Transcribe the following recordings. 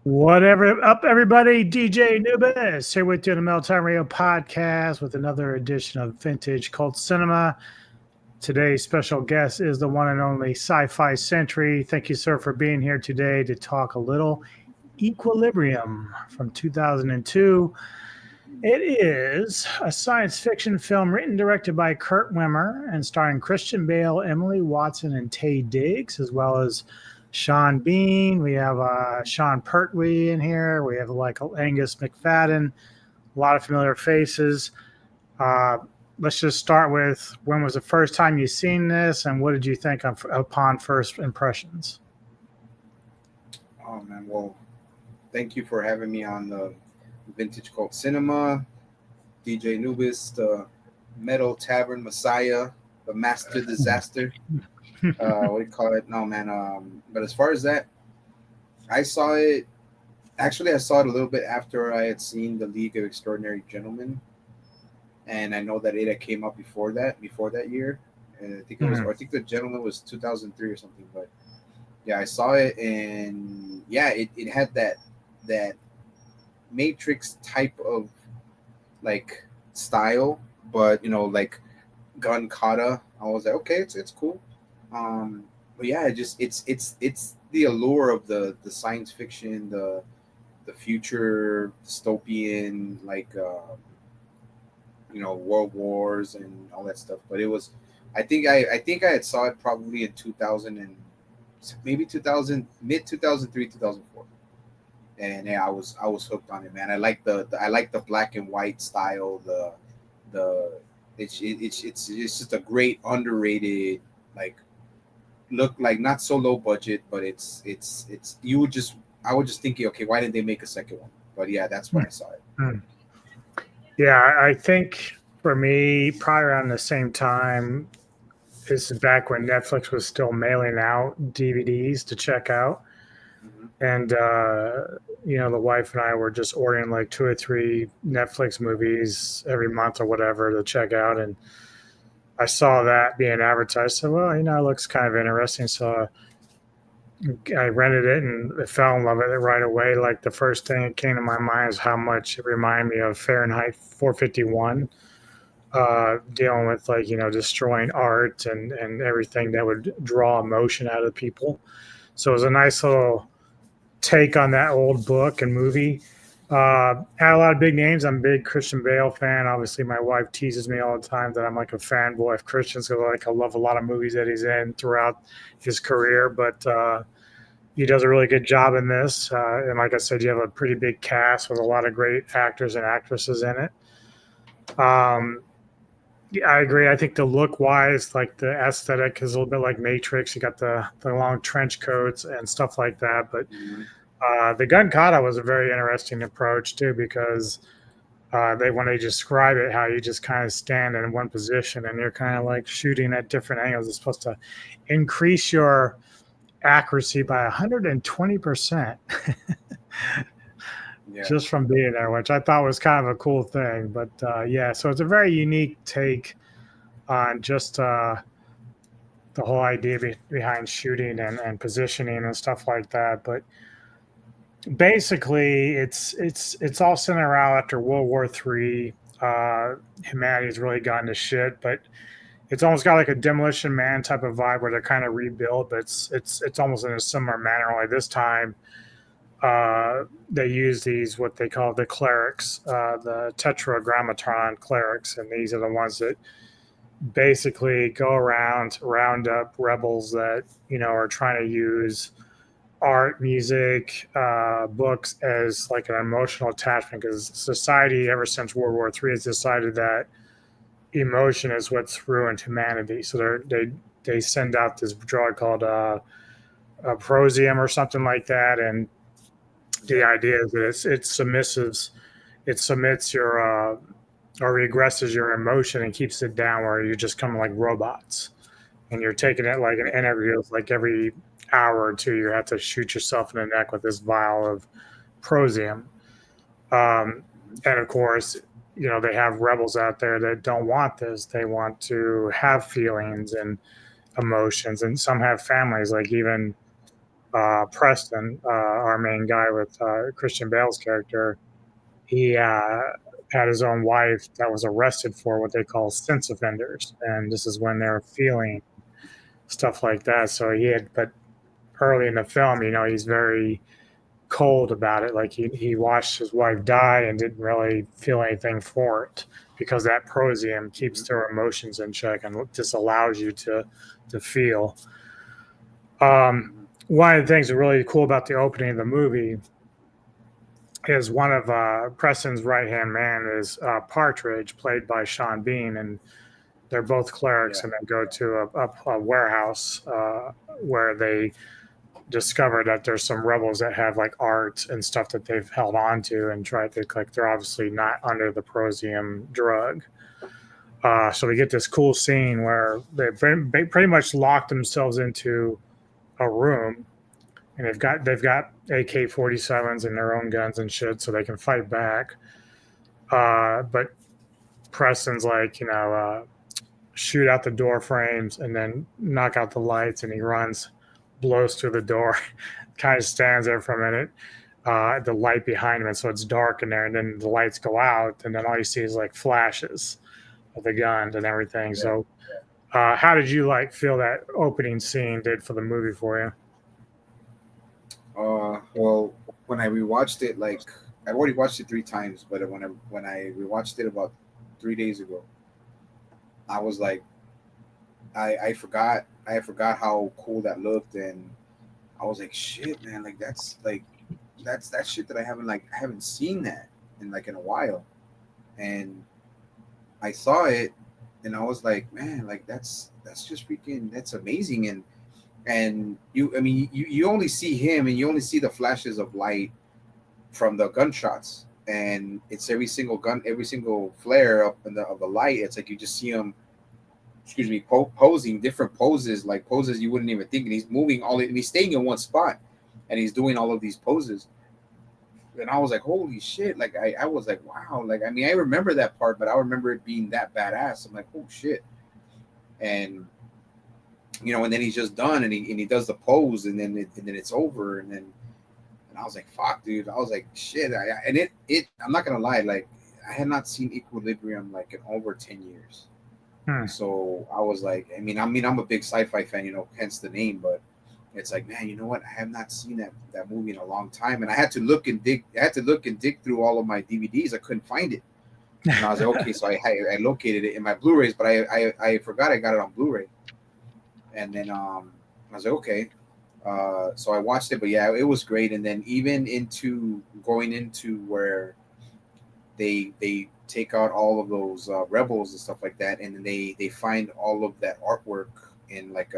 Whatever up, everybody. DJ Nubis here with you on the Meltdown Radio podcast with another edition of Vintage Cult Cinema. Today's special guest is the one and only Sci Fi Sentry. Thank you, sir, for being here today to talk a little Equilibrium from 2002. It is a science fiction film written and directed by Kurt Wimmer and starring Christian Bale, Emily Watson, and Taye Diggs, as well as Sean Bean. We have Sean Pertwee in here. We have like Angus McFadden. A lot of familiar faces. Let's just start with, when was the first time you seen this, and what did you think upon first impressions? Oh man, well, thank you for having me on the Vintage Cult Cinema. DJ Nubis, the Metal Tavern Messiah, the Master Disaster. What do you call it? No, man. But as far as that, I saw it. Actually, I saw it a little bit after I had seen the League of Extraordinary Gentlemen, and I know that it came up before that year. And I think it was. I think the Gentleman was 2003 or something. But yeah, I saw it, and yeah, it had that Matrix type of like style, but like gun kata. I was like, okay, it's cool. But yeah, it's the allure of the science fiction, the future dystopian, like world wars and all that stuff. But it was, I think I had saw it probably in 2000 and maybe 2000, mid 2003, 2004. And yeah, I was hooked on it, man. I like the black and white style. It's just a great underrated, like, look, like not so low budget, but it's I would just think, okay, why didn't they make a second one? But yeah, that's when I saw it. Yeah, I think for me, probably around the same time, this is back when Netflix was still mailing out DVDs to check out. And, the wife and I were just ordering like 2 or 3 Netflix movies every month or whatever to check out. And I saw that being advertised. So, well, it looks kind of interesting. So I rented it and I fell in love with it right away. Like the first thing that came to my mind is how much it reminded me of Fahrenheit 451, dealing with like, destroying art and everything that would draw emotion out of people. So it was a nice little take on that old book and movie. Had a lot of big names. I'm a big Christian Bale fan. Obviously, my wife teases me all the time that I'm like a fanboy of Christians because I love a lot of movies that he's in throughout his career. But he does a really good job in this. And like I said, you have a pretty big cast with a lot of great actors and actresses in it. Yeah, I agree. I think the look wise, like the aesthetic is a little bit like Matrix. You got the long trench coats and stuff like that. But the gun kata was a very interesting approach too, because when they describe it, how you just kind of stand in one position and you're kind of like shooting at different angles. It's supposed to increase your accuracy by 120%. Yeah. Just from being there, which I thought was kind of a cool thing. But yeah, so it's a very unique take on just the whole idea behind shooting and positioning and stuff like that. But basically, it's all centered around after World War III. Humanity's really gotten to shit, but it's almost got like a Demolition Man type of vibe where they're kind of rebuilt, but it's almost in a similar manner. Like this time, they use these what they call the clerics, the Grammaton Clerics, and these are the ones that basically go around, round up rebels that are trying to use art, music, books as like an emotional attachment, because society ever since World War III has decided that emotion is what's ruined humanity. So they send out this drug called prosium or something like that, and the idea is that it submits your or regresses your emotion and keeps it down, where you just come like robots, and you're taking it like an interview. Like every hour or two, you have to shoot yourself in the neck with this vial of prosium. And of course, they have rebels out there that don't want this. They want to have feelings and emotions, and some have families. Like even Preston, our main guy with Christian Bale's character, he had his own wife that was arrested for what they call sense offenders, and this is when they're feeling stuff like that. So he had, but early in the film, he's very cold about it. Like he watched his wife die and didn't really feel anything for it because that prosium keeps their emotions in check and just allows you to feel. One of the things that's really cool about the opening of the movie is one of Preston's right hand man is Partridge, played by Sean Bean, and they're both clerics, Yeah. and they go to a warehouse where they discover that there's some rebels that have like art and stuff that they've held on to and tried to like they're obviously not under the prosium drug. So we get this cool scene where they pretty much locked themselves into a room, and they've got AK-47s and their own guns and shit, so they can fight back. But Preston's like, shoot out the door frames and then knock out the lights, and he runs, blows through the door, kind of stands there for a minute. The light behind him, and so it's dark in there, and then the lights go out, and then all you see is like flashes of the guns and everything. Yeah. So, how did you like feel that opening scene did for the movie for you? Well, when I rewatched it, like I've already watched it 3 times, but when I rewatched it about 3 days ago, I was like, I forgot how cool that looked, and I was like, shit, man, like that's that shit that I haven't seen that in a while, and I saw it, and I was like, man, like that's just freaking that's amazing, and you only see him, and you only see the flashes of light from the gunshots, and it's every single gun, every single flare up of the light. It's like you just see him, excuse me, posing different poses, like poses you wouldn't even think, and he's moving and he's staying in one spot, and he's doing all of these poses. And I was like, holy shit! Like I was like, wow! Like I remember that part, but I remember it being that badass. I'm like, oh shit! And and then he's just done, and he does the pose, and then it's over, and I was like, fuck, dude. I was like, shit. I'm not gonna lie, like I had not seen Equilibrium like in over 10 years. Hmm. So I was like, I'm a big sci-fi fan, hence the name, but it's like, man, you know what? I have not seen that movie in a long time, and I had to look and dig. I had to look and dig through all of my DVDs. I couldn't find it, and I was like, okay, so I located it in my Blu-rays, but I forgot I got it on Blu-ray, and then I was like, okay, so I watched it, but yeah, it was great, and then even into going into where they take out all of those rebels and stuff like that, and then they find all of that artwork in like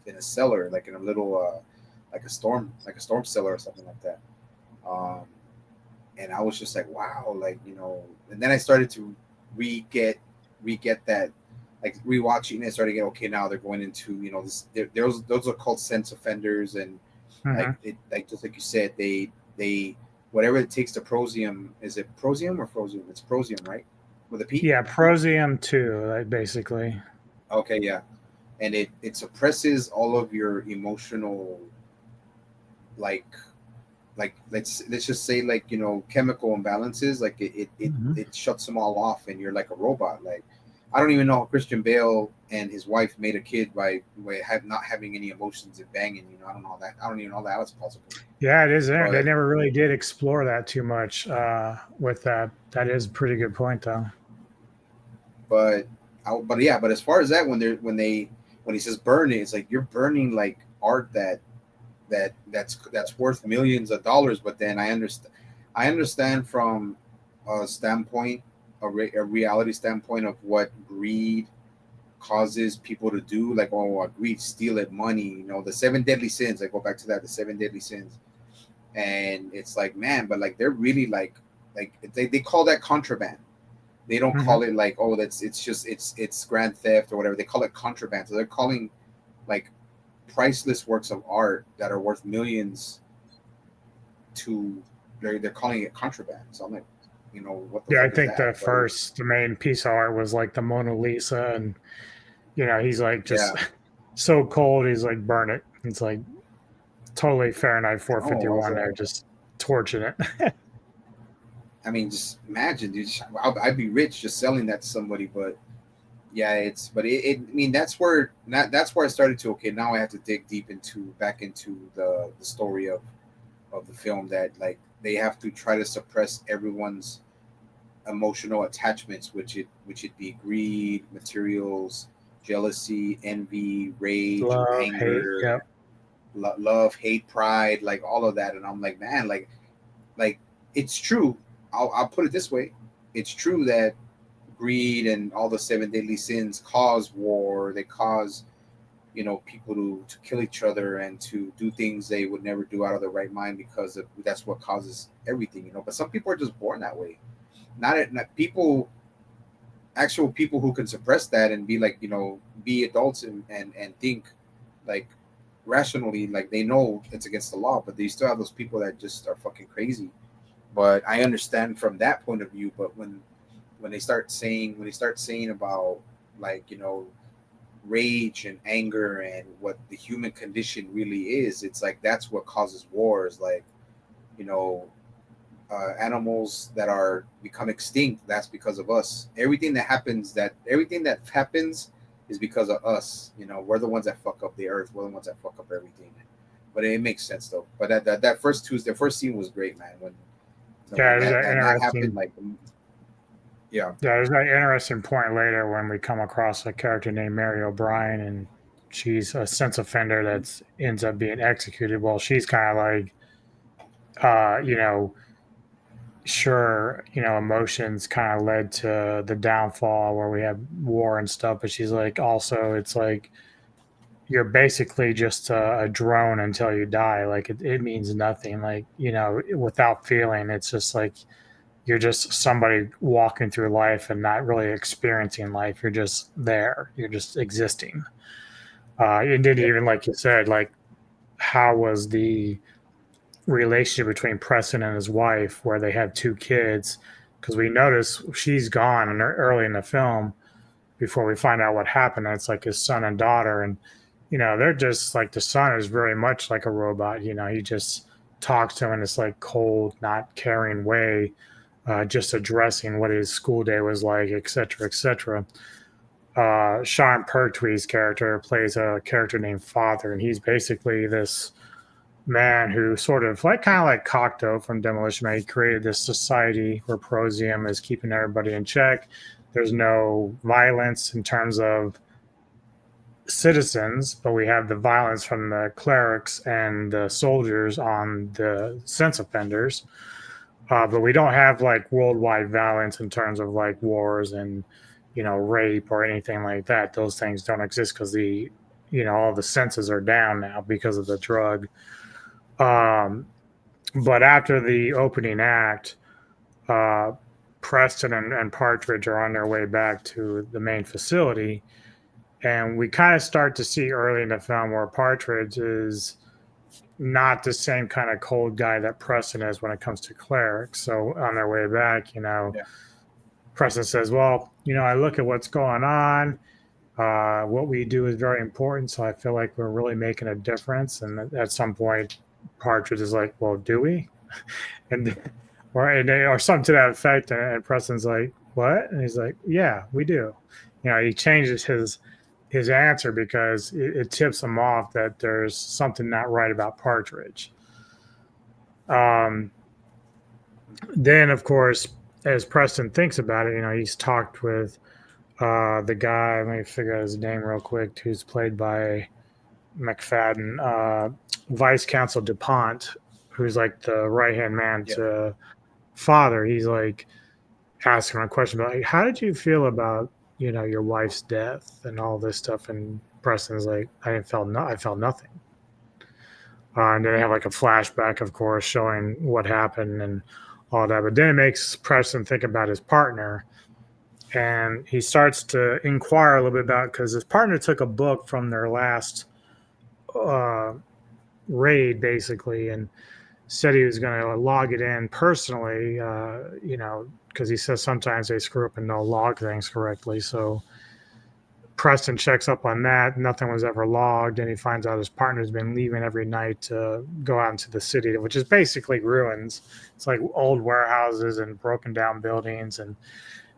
in a cellar, like in a little like a storm cellar or something like that. Um, and I was just like, wow, like and then I started to re-get that, like rewatching it, started to get okay. Now they're going into this. Those are called sense offenders, and Mhm. like just like you said, they whatever it takes to prosium. Is it prosium or prosium? It's prosium, right? With a P. Yeah, Prosium too, like basically. Okay, yeah, and it suppresses all of your emotional, like let's just say, like chemical imbalances, like Mhm. it shuts them all off, and you're like a robot. Like I don't even know how Christian Bale and his wife made a kid by not having any emotions and banging. I don't even know that was possible. Yeah, it is. They But never really did explore that too much with that. That is a pretty good point, though. but but yeah, but as far as that, when he says burn it, it's like you're burning like art that's worth millions of dollars. But then I understand from a standpoint, a reality standpoint of what greed causes people to do. Like, oh, greed, steal it, money. The seven deadly sins. I go back to that, the seven deadly sins, and it's like, man, but like they're really like they call that contraband. They don't Hmm. call it like, oh, it's grand theft or whatever. They call it contraband. So they're calling like priceless works of art that are worth millions to they're calling it contraband. So I'm like, what the Yeah, I fuck is think that? But the main piece of art was like the Mona Lisa, and he's like yeah, just so cold. He's like, burn it. It's like, totally Fahrenheit Oh, I was 451 there, just torching it. I mean, just imagine, dude. I'd be rich just selling that to somebody. But yeah, I mean, that's where I started to. Okay, now I have to dig deep into back into the story of the film, that like they have to try to suppress everyone's emotional attachments, which it be greed, materials, jealousy, envy, rage, Love, hate, anger, yep. love, hate, pride, like all of that. And I'm like, man, like it's true. I'll put it this way: it's true that greed and all the seven deadly sins cause war. They cause people to kill each other and to do things they would never do out of their right mind, because that's what causes everything. But some people are just born that way. Not people, actual people who can suppress that and be like, be adults and think like rationally, like they know it's against the law, but they still have those people that just are fucking crazy. But I understand from that point of view. But when they start saying about, like, rage and anger and what the human condition really is, it's like that's what causes wars. Like, you know animals that are become extinct, that's because of us. Everything that happens is because of us. We're the ones that fuck up the earth. We're the ones that fuck up everything. But it makes sense though. But the first scene was great, man. When Yeah, there's that that happened, interesting. like, yeah. Yeah, there's that interesting point later when we come across a character named Mary O'Brien, and she's a sense offender that ends up being executed. Well, she's kind of like, uh, you know, sure, emotions kind of led to the downfall where we have war and stuff, but she's like, also, it's like you're basically just a drone until you die. Like it means nothing. Like, without feeling, it's just like you're just somebody walking through life and not really experiencing life. You're just there. You're just existing. And then Yep. even like you said, like how was the relationship between Preston and his wife, where they have two kids? Because we notice she's gone early in the film before we find out what happened. And it's like his son and daughter, and they're just like the son is very much like a robot. He just talks to him in this like cold, not caring way, just addressing what his school day was like, et cetera, et cetera. Sean Pertwee's character plays a character named Father, and he's basically this man who sort of like kind of like Cocteau from Demolition Man. He created this society where Prosium is keeping everybody in check. There's no violence in terms of citizens, but we have the violence from the clerics and the soldiers on the sense offenders. But we don't have like worldwide violence in terms of like wars and rape or anything like that. Those things don't exist because all the senses are down now because of the drug. Um, but after the opening act, uh, Preston and Partridge are on their way back to the main facility, and we kind of start to see early in the film where Partridge is not the same kind of cold guy that Preston is when it comes to clerics. So on their way back, Yeah. Preston says, "Well, I look at what's going on. What we do is very important. So I feel like we're really making a difference." And at some point, Partridge is like, "Well, do we?" And or something to that effect. And Preston's like, "What?" And he's like, "Yeah, we do." He changes his answer because it tips him off that there's something not right about Partridge. Um, then, of course, as Preston thinks about it, he's talked with the guy. Let me figure out his name real quick. Who's played by McFadden, Vice Consul DuPont, who's like the right hand man Yeah. to Father. He's like asking him a question about, like, how did you feel about your wife's death and all this stuff? And Preston's like, I felt nothing. And then they have like a flashback, of course, showing what happened and all that. But then it makes Preston think about his partner, and he starts to inquire a little bit about, because his partner took a book from their last uh, raid, basically, and said he was going to log it in personally. Because he says sometimes they screw up and don't log things correctly. So Preston checks up on that. Nothing was ever logged, and he finds out his partner's been leaving every night to go out into the city, which is basically ruins. It's like old warehouses and broken down buildings, and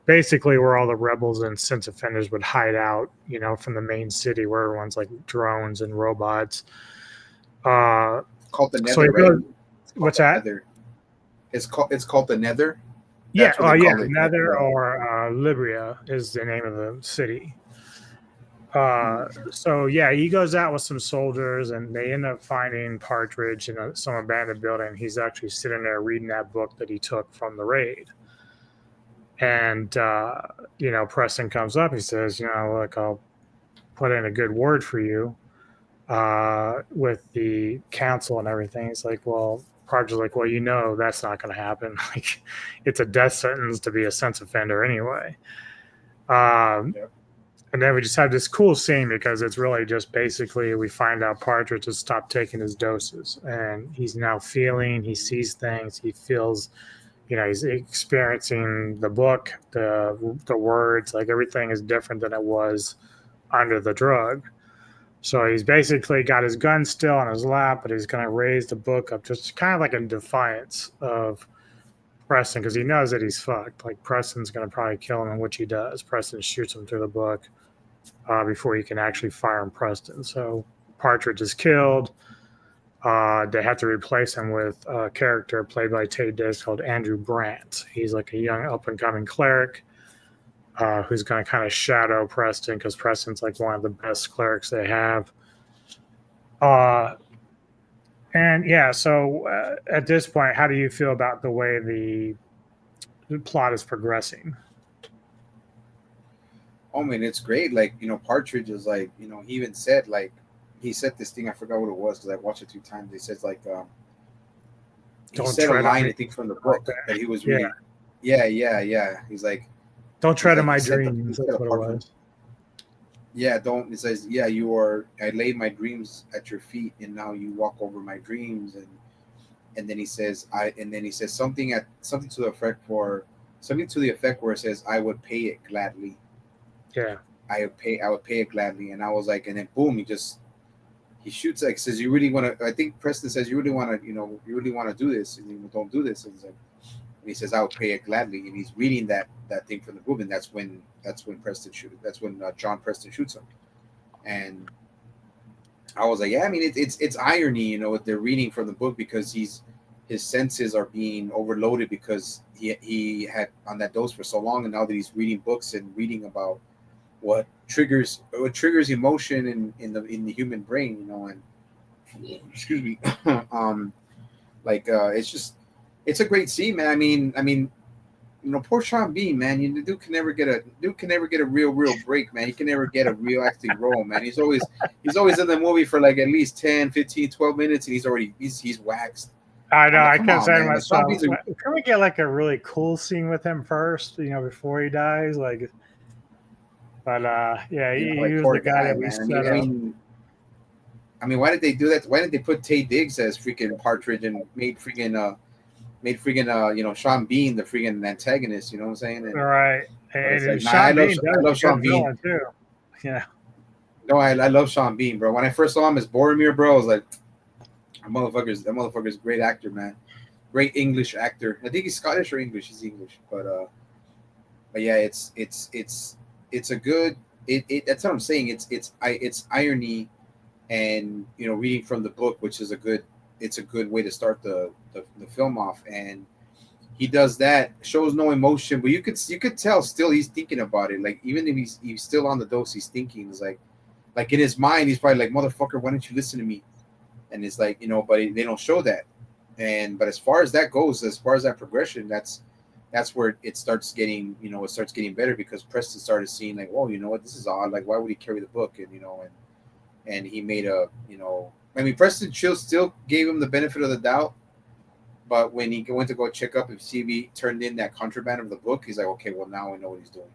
basically where all the rebels and sense offenders would hide out, from the main city where everyone's like drones and robots. Called the So Nether, right? what's that? Nether. It's called the Nether. Yeah, That's what they call it. Nether or Libria is the name of the city. So yeah, he goes out with some soldiers, and they end up finding Partridge in some abandoned building. He's actually sitting there reading that book that he took from the raid. And Preston comes up. He says, look, I'll put in a good word for you with the council and everything. It's like, well, Partridge's like, well, that's not going to happen. Like, it's a death sentence to be a sex offender anyway. Yep. And then we just have this cool scene because it's really just basically we find out Partridge has stopped taking his doses, and he's now feeling, he sees things, he feels, he's experiencing the book, the words, like everything is different than it was under the drug. So he's basically got his gun still on his lap, but he's going to raise the book up just kind of like in defiance of Preston, because he knows that he's fucked. Like, Preston's going to probably kill him, which he does. Preston shoots him through the book before he can actually fire on Preston. So Partridge is killed. They have to replace him with a character played by Tate Diggs called Andrew Brandt. He's like a young up-and-coming cleric who's going to kind of shadow Preston, because Preston's like one of the best clerics they have. And yeah, so at this point, how do you feel about the way the plot is progressing? Oh man, it's great. Like, Partridge is like, he even said, like, he said this thing, I forgot what it was because I watched it 2 times. He says like he Don't said a tread on line, me. I think, from the book that he was Yeah. reading. Yeah. He's like, Don't tread on like, my he said dreams. That's what it was. Yeah, don't. It says, yeah, you are. I laid my dreams at your feet, and now you walk over my dreams. And then he says, And then he says something to the effect where it says, I would pay it gladly. Yeah. I would pay it gladly. And I was like, and then boom, he shoots, like, says, you really want to. I think Preston says, you really want to, you really want to do this, and you don't do this. And he's like, and he says, I would pay it gladly. And he's reading that thing from the book, and that's when Preston shoots. That's when John Preston shoots him. And I was like, yeah, I mean, it's irony, what they're reading from the book, because his senses are being overloaded because he had on that dose for so long, and now that he's reading books and reading about what triggers emotion in the human brain, and excuse me, it's a great scene, man. I mean, poor Sean Bean, man. The dude can never get a real break, man. He can never get a real acting role, man. He's always in the movie for like at least 10, 15, 12 minutes, and he's waxed. I know. I kept saying to man. myself, can we get like a really cool scene with him first, before he dies? Like, but yeah, he was the guy that we set up. I mean, why did they do that? Why didn't they put Tate Diggs as freaking Partridge and made freaking Sean Bean the freaking antagonist? You know what I'm saying? Right. And like, Sean Bean does I love Sean Bean too. Yeah. No, I love Sean Bean, bro. When I first saw him as Boromir, bro, I was like, that motherfucker's a great actor, man. Great English actor. I think he's Scottish or English. He's English, but yeah, it's a good. That's what I'm saying. It's irony, and reading from the book, which is a good way to start the film off. And he does that, shows no emotion, but you could tell still he's thinking about it. Like, even if he's still on the dose, he's thinking. It's like in his mind, he's probably like, motherfucker, why don't you listen to me? And it's like, but they don't show that. But as far as that goes, as far as that progression, that's where it starts getting, better, because Preston started seeing like, whoa, what, this is odd. Like, why would he carry the book? And he made I mean, Preston still gave him the benefit of the doubt, but when he went to go check up if CB turned in that contraband of the book, he's like, okay, well, now I know what he's doing.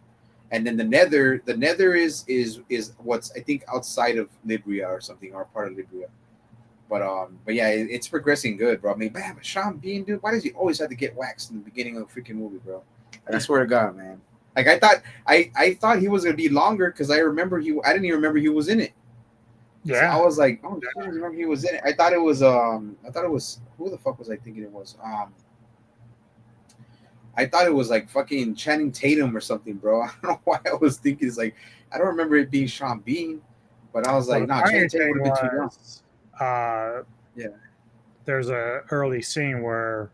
And then the Nether is what's, I think, outside of Libria or something, or part of Libria. But yeah, it's progressing good, bro. I mean, man, but Sean Bean, dude, why does he always have to get waxed in the beginning of the freaking movie, bro? I swear to God, man. Like I thought he was gonna be longer because I didn't even remember he was in it. So I Yeah. was like, oh shit, I didn't remember he was in it. I thought it was who the fuck was I thinking it was? I thought it was like fucking Channing Tatum or something, bro. I don't know why I was thinking it's like I don't remember it being Sean Bean, but I was Well, like, the nah, funny Channing Tatum would thing have been too young. was, uh, Yeah. there's a early scene where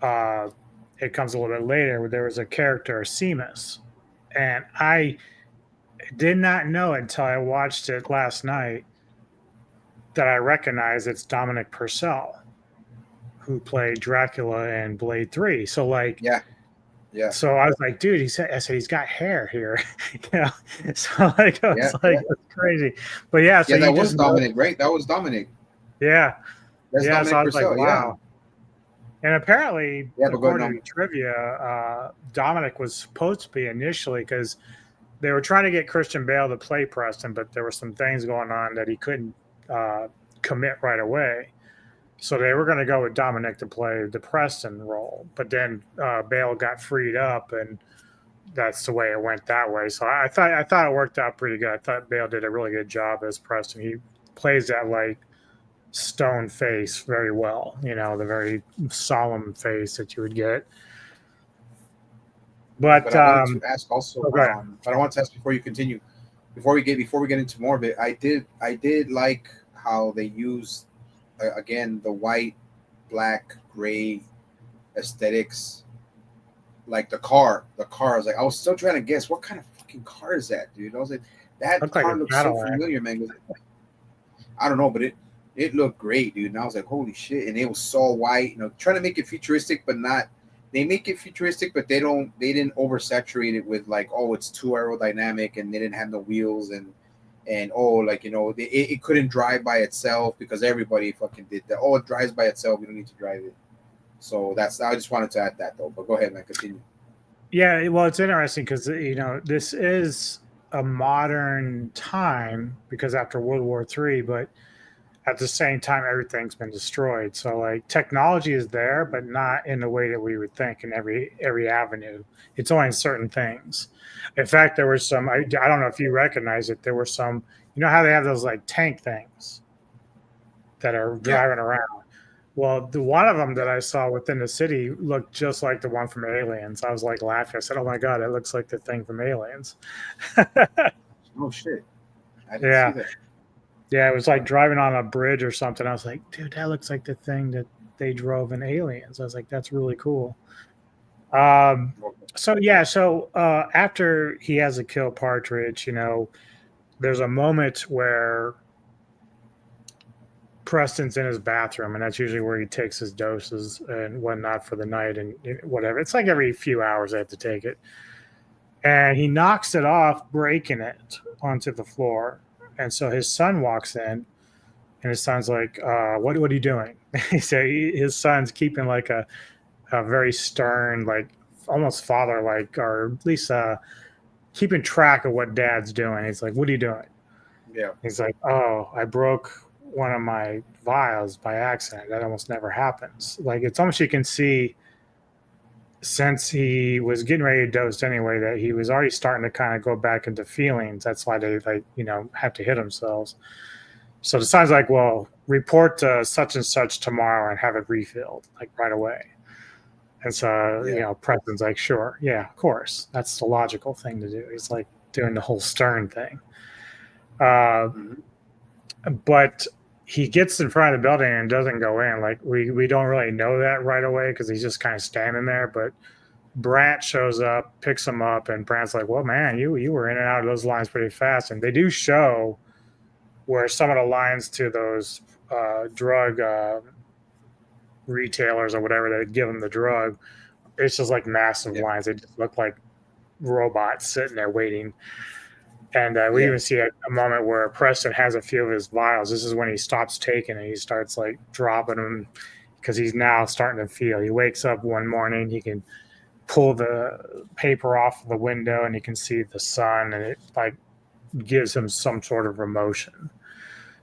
uh, it comes a little bit later where there was a character, Seamus, and I did not know until I watched it last night that I recognize it's Dominic Purcell who played Dracula in Blade 3. So like Yeah. Yeah. so I was like, dude, I said he's got hair here. you know. So like I was Yeah. like, Yeah. that's crazy. But yeah, so Yeah, you that was just know Dominic, right? That was Dominic. yeah. That's Yeah. So I Dominic was like, Purcell. Yeah. wow. And apparently, Yeah, but go ahead, according no. to trivia, Dominic was supposed to be initially because they were trying to get Christian Bale to play Preston, but there were some things going on that he couldn't uh, commit right away. So they were going to go with Dominic to play the Preston role, but then Bale got freed up, and that's the way it went that way. So I thought it worked out pretty good. I thought Bale did a really good job as Preston. He plays that like stone face very well. You know, the very solemn face that you would get. But But I wanted to ask also, okay, but I want to ask before you continue, before we get into more of it, I did like how they used again the white, black, gray aesthetics. Like the car. I was still trying to guess what kind of fucking car is that, dude. I was like, that looked like a car looks so Cadillac. familiar, man. I don't know, but it looked great, dude. And I was like, holy shit! And it was so white, trying to make it futuristic, but not. They make it futuristic, but they didn't oversaturate it with like, oh, it's too aerodynamic, and they didn't have the wheels and oh, like it couldn't drive by itself because everybody fucking did that. Oh, it drives by itself. We don't need to drive it. So I just wanted to add that though. But go ahead, man. Continue. Yeah, well, it's interesting because this is a modern time because after World War III, but at the same time, everything's been destroyed. So like technology is there, but not in the way that we would think in every avenue. It's only in certain things. In fact, there was some. I don't know if you recognize it. There were some. You know how they have those like tank things that are Yeah. driving around. Well, the one of them Yeah. that I saw within the city looked just like the one from Aliens. I was like laughing. I said, "Oh my god, it looks like the thing from Aliens." Oh shit! I didn't see Yeah, that. yeah. It was like driving on a bridge or something. I was like, "Dude, that looks like the thing that they drove in Aliens." I was like, "That's really cool." Um, Okay. so yeah, so after he has a kill Partridge, there's a moment where Preston's in his bathroom, and that's usually where he takes his doses and whatnot for the night and whatever. It's like every few hours I have to take it. And he knocks it off, breaking it onto the floor. And so his son walks in, and his son's like, what are you doing? He said his son's keeping like a very stern, like almost father like, or at least keeping track of what dad's doing. He's like, what are you doing? Yeah. He's like, oh, I broke one of my vials by accident. That almost never happens. Like it's almost you can see since he was getting ready to dose anyway that he was already starting to kind of go back into feelings. That's why they like have to hit themselves. So the son's like, well, report to such and such tomorrow and have it refilled like right away. And so Yeah. Preston's like, sure, yeah, of course, that's the logical thing to do. He's like doing the whole stern thing. Uh, Mhm. but he gets in front of the building and doesn't go in. Like we don't really know that right away because he's just kind of standing there. But Brant shows up, picks him up, and Brant's like, "Well, man, you were in and out of those lines pretty fast." And they do show where some of the lines to those drug retailers or whatever that give them the drug, it's just like massive Yeah. lines. They just look like robots sitting there waiting. And we Yeah. even see a moment where Preston has a few of his vials. This is when he stops taking and he starts like dropping them because he's now starting to feel. He wakes up one morning, he can pull the paper off the window and he can see the sun, and it like gives him some sort of emotion.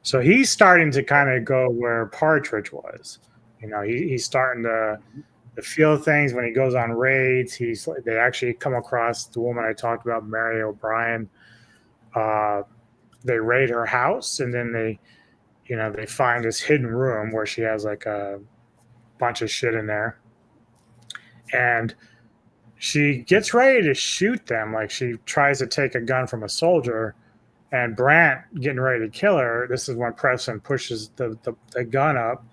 So he's starting to kind of go where Partridge was. He's starting to Mhm. the feel of things when he goes on raids. They actually come across the woman I talked about, Mary O'Brien. Uh, they raid her house, and then they find this hidden room where she has like a bunch of shit in there, and she gets ready to shoot them. Like she tries to take a gun from a soldier, and Brant getting ready to kill her. This is when Preston pushes the gun up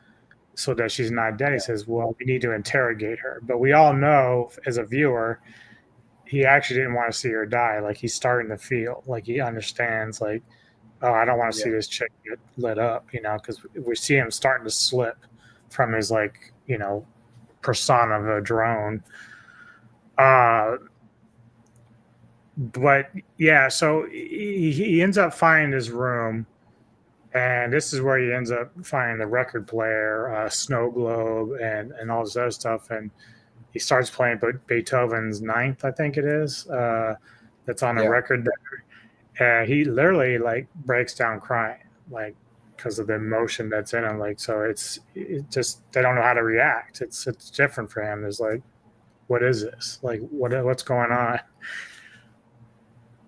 so that she's not dead. He says, "Well, we need to interrogate her." But we all know as a viewer, he actually didn't want to see her die. Like he's starting to feel like he understands. Like, oh, I don't want to see this chick get lit up, because we see him starting to slip from his persona of a drone. But yeah, so he ends up finding his room, and this is where he ends up finding the record player, snow globe, and all this other stuff. And he starts playing Beethoven's Ninth, I think it is, that's on the record there. And he literally like breaks down crying, like because of the emotion that's in him. Like, so it just, they don't know how to react. It's different for him. There's like, what is this? Like, what's going on?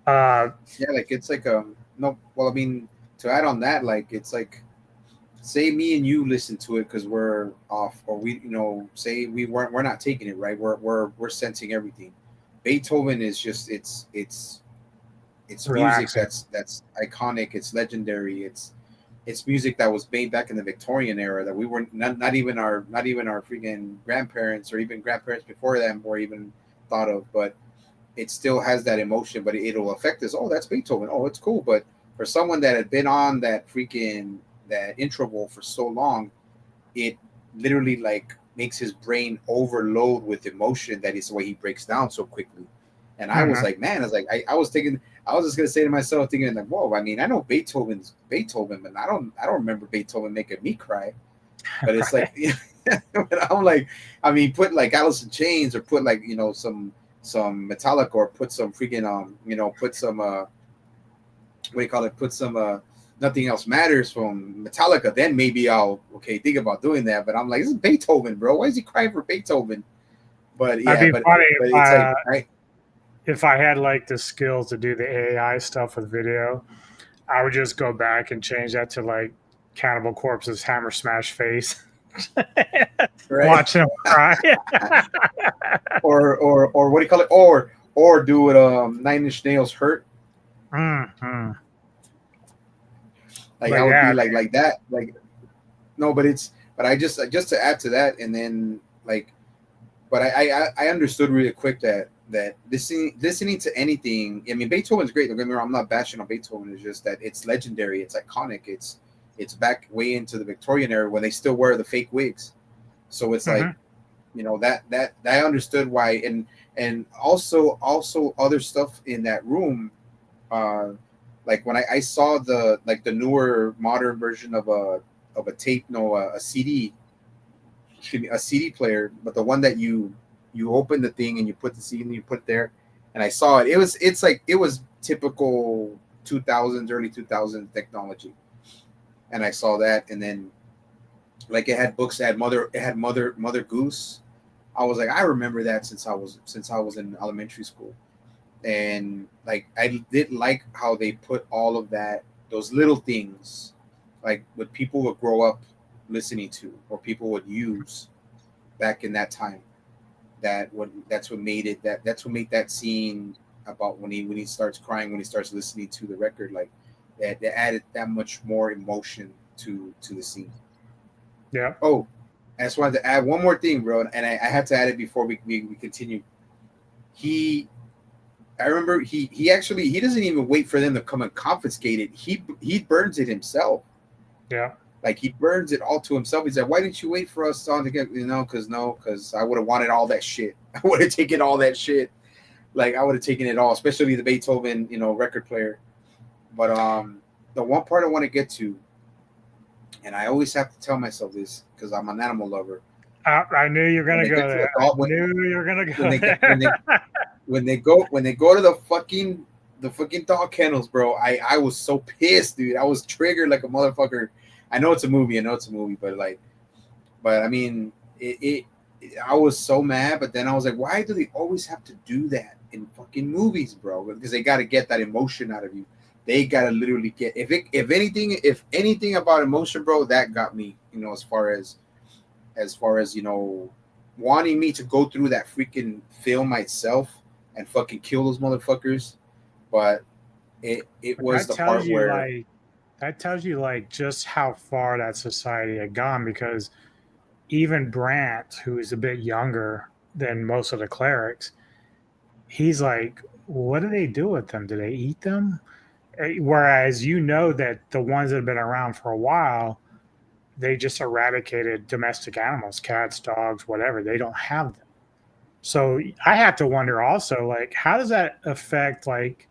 Like it's like no. Well, I mean, to add on that, like it's like, say me and you listen to it because we're off, or we, say we're not taking it right. We're sensing everything. Beethoven is just it's Relaxing. music that's iconic. It's legendary. It's music that was made back in the Victorian era that we were not even our freaking grandparents or even grandparents before them were even thought of, but it still has that emotion, but it'll affect us. Oh, that's Beethoven. Oh, it's cool. But for someone that had been on that interval for so long, it literally like makes his brain overload with emotion. That is the way he breaks down so quickly. And I was like, man, I was like, I was just gonna say to myself, thinking like, whoa, I mean, I know Beethoven's Beethoven, but I don't remember Beethoven making me cry. But it's like, but I'm like, I mean, put like Alice in Chains, or put like some Metallica, or put some freaking put some what do you call it? Put some Nothing Else Matters from Metallica. Then maybe I'll think about doing that. But I'm like, this is Beethoven, bro. Why is he crying for Beethoven? But yeah, That'd be funny but it's like if I had like the skills to do the AI stuff with video. I would just go back and change that to like Cannibal Corpse's Hammer Smash face. right. Watch him cry. or what do you call it? Or do it 9 Inch Nails Hurt. Mm-hmm. Like I would be like that. Like no, but I just to add to that, and then like, but I understood really quick that listening to anything. I mean, Beethoven's great. Don't get me wrong, I'm not bashing on Beethoven. It's just that it's legendary. It's iconic. It's back way into the Victorian era when they still wear the fake wigs. So it's like, that I understood why, and also other stuff in that room. Like when I saw the newer modern version of a tape, a CD, a CD player, but the one that you open the thing and you put the CD and you put it there, and I saw it. It was typical 2000s, early 2000s technology, and I saw that, and then like it had books, it had Mother Goose. I was like, I remember that since I was in elementary school. And like I did like how they put all of that, those little things, like what people would grow up listening to or people would use back in that time. That's what made it that's what made that scene about when he starts crying, when he starts listening to the record, like that they added that much more emotion to the scene. Yeah. Oh, I just wanted to add one more thing, bro, and I had to add it before we continue. I remember he actually he doesn't even wait for them to come and confiscate it. He burns it himself. Yeah. Like he burns it all to himself. He's like, why didn't you wait for us on to get because I would have wanted all that shit. I would have taken all that shit. Like I would have taken it all, especially the Beethoven, record player. But the one part I want to get to, and I always have to tell myself this because I'm an animal lover. I knew you were gonna go there. I knew you were gonna go there. When they go to the fucking dog kennels, bro, I was so pissed, dude. I was triggered like a motherfucker. I know it's a movie, but I mean, it I was so mad, but then I was like, why do they always have to do that in fucking movies, bro? Because they got to get that emotion out of you. They got to literally get if anything about emotion, bro, that got me. As far as wanting me to go through that freaking film myself and fucking kill those motherfuckers. But it But was the part where that tells you like just how far that society had gone because even Brant, who is a bit younger than most of the clerics, he's like, what do they do with them? Do they eat them? Whereas you know that the ones that have been around for a while, they just eradicated domestic animals, cats, dogs, whatever. They don't have them. So I have to wonder also, like, how does that affect like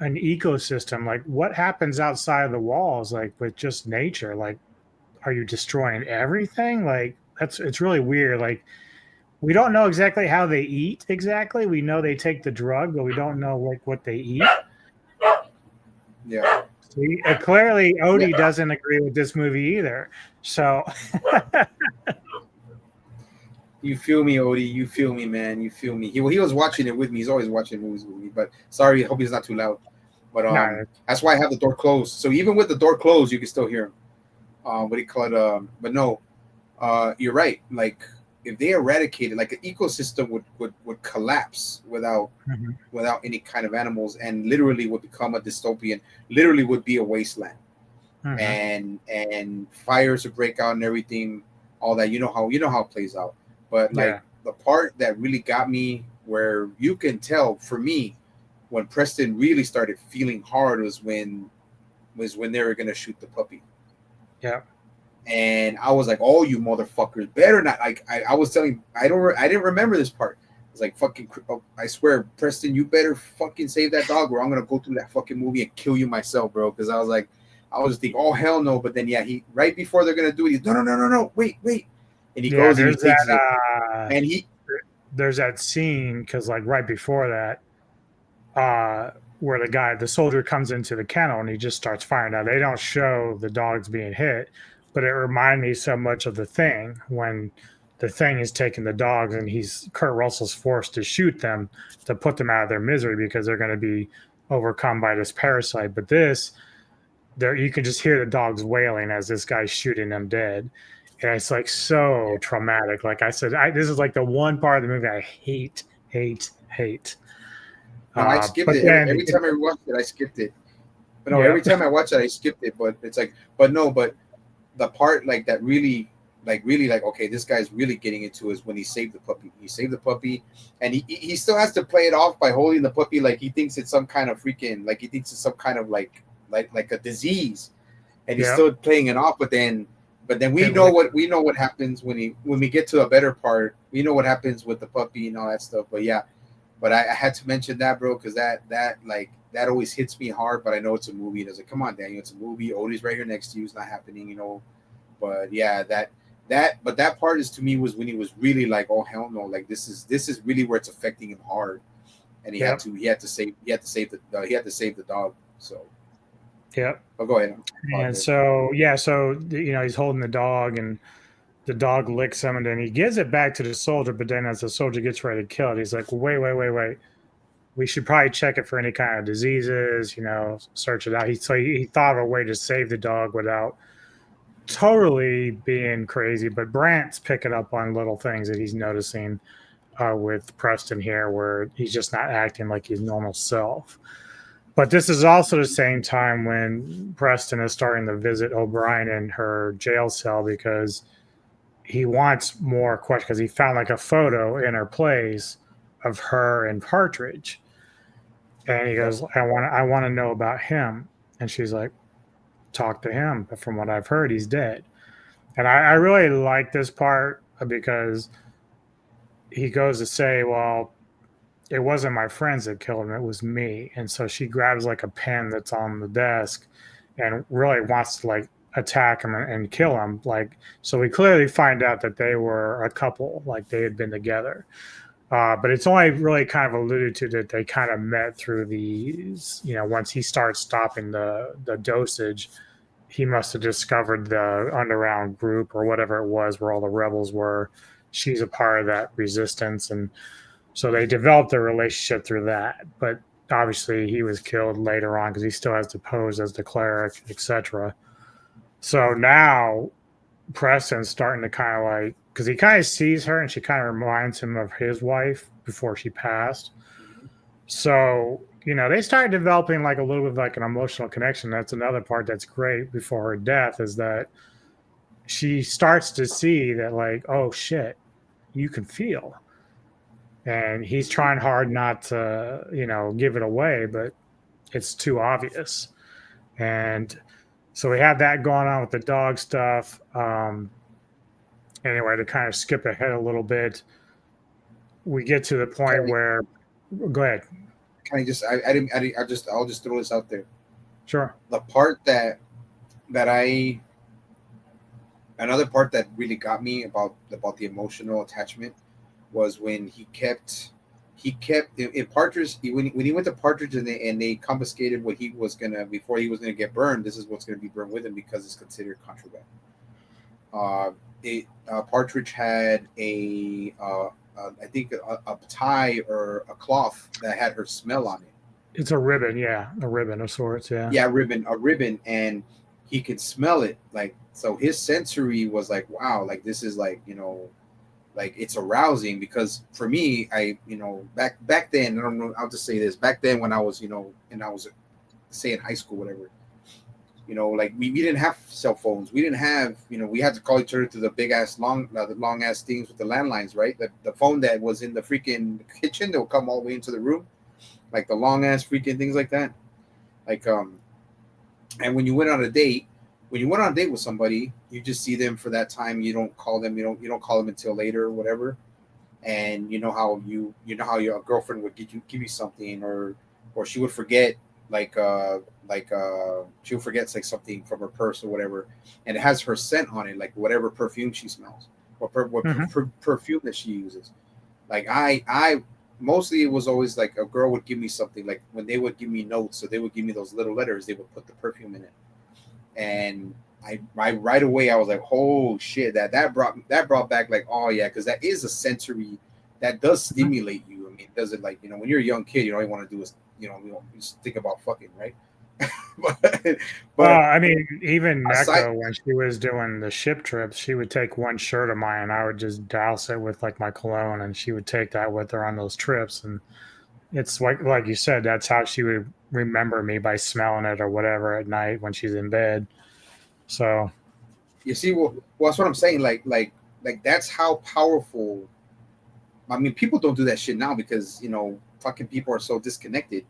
an ecosystem? Like, what happens outside of the walls, like with just nature? Like, are you destroying everything? Like, it's really weird. Like, we don't know exactly how they eat exactly. We know they take the drug, but we don't know like what they eat. yeah. See, clearly, Yeah. Odie doesn't agree with this movie either. So, You feel me, Odie. You feel me, man. You feel me. He was watching it with me. He's always watching movies with me. But sorry, I hope he's not too loud. But no, that's why I have the door closed. So even with the door closed, you can still hear him. What do you call it? But no, you're right. Like if they eradicated, like an ecosystem would collapse mhm, without any kind of animals, and literally would become a dystopian. Literally would be a wasteland, mhm, and fires would break out and everything, all that. You know how it plays out. But like yeah, the part that really got me, where you can tell for me, when Preston really started feeling hard was when they were gonna shoot the puppy. yeah, And I was like, "Oh, you motherfuckers, better not!" Like I was telling, I didn't remember this part. I was like, "Fucking, I swear, Preston, you better fucking save that dog, or I'm gonna go through that fucking movie and kill you myself, bro." Because I was like, I was thinking, "Oh hell no!" But then yeah, he right before they're gonna do it, he's no, no, no, no, no, wait, wait, and he yeah. goes and he takes it, and There's that scene because like right before that, uh, where the soldier comes into the kennel and he just starts firing. Now they don't show the dogs being hit, but it reminded me so much of the thing when the thing is taking the dogs and Kurt Russell's forced to shoot them to put them out of their misery because they're going to be overcome by this parasite. But this, there you can just hear the dogs wailing as this guy's shooting them dead. And it's like yeah. so traumatic. Like I said, this is like the one part of the movie I hate, hate, hate. No, I skipped But it every then, time I watched it. I skipped it. But no, yeah, every time I watched it, I skipped it. But it's like, but no, but the part like that really like okay, this guy's really getting into is when he saved the puppy. He saved the puppy, and he still has to play it off by holding the puppy like he thinks it's some kind of freaking like he thinks it's some kind of like a disease, and he's yeah, still playing it off. But then we it know licks. what happens when we get to a better part. We know what happens with the puppy and all that stuff. But yeah, but I had to mention that, bro, because that always hits me hard. But I know it's a movie, and I was like, come on, Daniel, it's a movie. Odie's right here next to you. It's not happening. But yeah, that part is to me was when he was really like, oh hell no, like this is really where it's affecting him hard, and Yep, he had to save the dog. So, yep. but go ahead. I And apologize. so yeah, so he's holding the dog, and the dog licks him, and then he gives it back to the soldier. But then as the soldier gets ready to kill it, he's like, well, wait, wait, wait, wait. We should probably check it for any kind of diseases. Search it out. He thought of a way to save the dog without totally being crazy. But Brant's picking up on little things that he's noticing with Preston here, where he's just not acting like his normal self. But this is also the same time when Preston is starting to visit O'Brien in her jail cell because he wants more questions because he found like a photo in her place of her and Partridge. And he Yep. goes, I want to know about him. And she's like, talk to him. But from what I've heard, he's dead. And I really like this part because he goes to say, well, it wasn't my friends that killed him, it was me. And so she grabs like a pen that's on the desk and really wants to like attack him and kill him. Like, so we clearly find out that they were a couple, like they had been together. But it's only really kind of alluded to that they kind of met through these, once he starts stopping the dosage, he must have discovered the underground group or whatever it was where all the rebels were, she's a part of that resistance, and so they developed a relationship through that. But obviously, he was killed later on because he still has to pose as the cleric, etc. So now Preston's starting to kind of like, because he kind of sees her and she kind of reminds him of his wife before she passed. So, they started developing like a little bit of like an emotional connection. That's another part that's great before her death, is that she starts to see that, like, oh shit, you can feel. And he's trying hard not to, give it away, but it's too obvious. And so we have that going on with the dog stuff. Anyway, to kind of skip ahead a little bit, we get to the point Can where, go ahead. I just I didn't I'll just throw this out there. Sure. The part that I another part that really got me about the emotional attachment was when he kept in Partridge, when he went to Partridge and they confiscated what he was gonna, before he was gonna get burned. This is what's gonna be burned with him because it's considered contraband. Partridge had I think a tie or a cloth that had her smell on it. It's a ribbon, yeah, a ribbon of sorts, yeah. Yeah, a ribbon, and he could smell it. Like, so his sensory was like, wow, like this is like, like it's arousing. Because for me, back then, I don't know, I'll just say this, back then when I was, and I was, say, in high school, whatever, like we didn't have cell phones. We didn't have, we had to call each other to the big ass the long ass things with the landlines, right? The phone that was in the freaking kitchen that would come all the way into the room, like the long ass freaking things like that. Like, and when you went on a date, with somebody, you just see them for that time. You don't call them. You don't call them until later or whatever. And you know how your girlfriend would give you something, or she would forget, she would forget like something from her purse or whatever, and it has her scent on it, like whatever perfume she smells, or perfume that she uses. Like I mostly, it was always like a girl would give me something, like when they would give me notes, so they would give me those little letters, they would put the perfume in it. And I right away I was like, oh shit, that brought back, like, oh yeah, because that is a sensory that does stimulate you. I mean, does it, like, when you're a young kid, all you want to do is, just think about fucking, right? but Well, I mean, even aside, Neko, when she was doing the ship trips, she would take one shirt of mine and I would just douse it with like my cologne, and she would take that with her on those trips. And it's like you said, that's how she would remember me, by smelling it or whatever at night when she's in bed. So you see, well, that's what I'm saying. Like that's how powerful. I mean, people don't do that shit now because fucking people are so disconnected.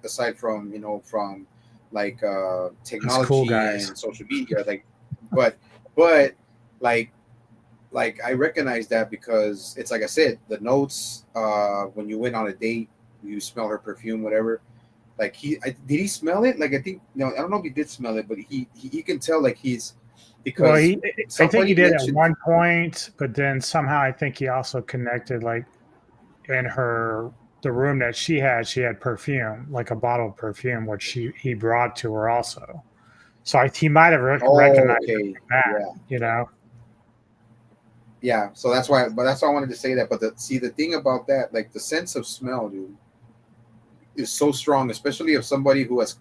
Aside from from like it's cool, technology guys. and social media, like, but like I recognize that because it's like I said, the notes. When you went on a date, you smell her perfume, whatever. Like did he smell it? Like, I think, no, I don't know if he did smell it, but he can tell, like, he's, Well, because I think he somebody did at mentioned. one point, but then somehow I think he also connected, like, in the room that she had perfume, like a bottle of perfume, which he brought to her also. So he might have Oh, recognized it okay, from that, yeah, you know. yeah. So that's why, but that's why I wanted to say that. But the thing about that, like, the sense of smell, dude, is so strong, especially if somebody who was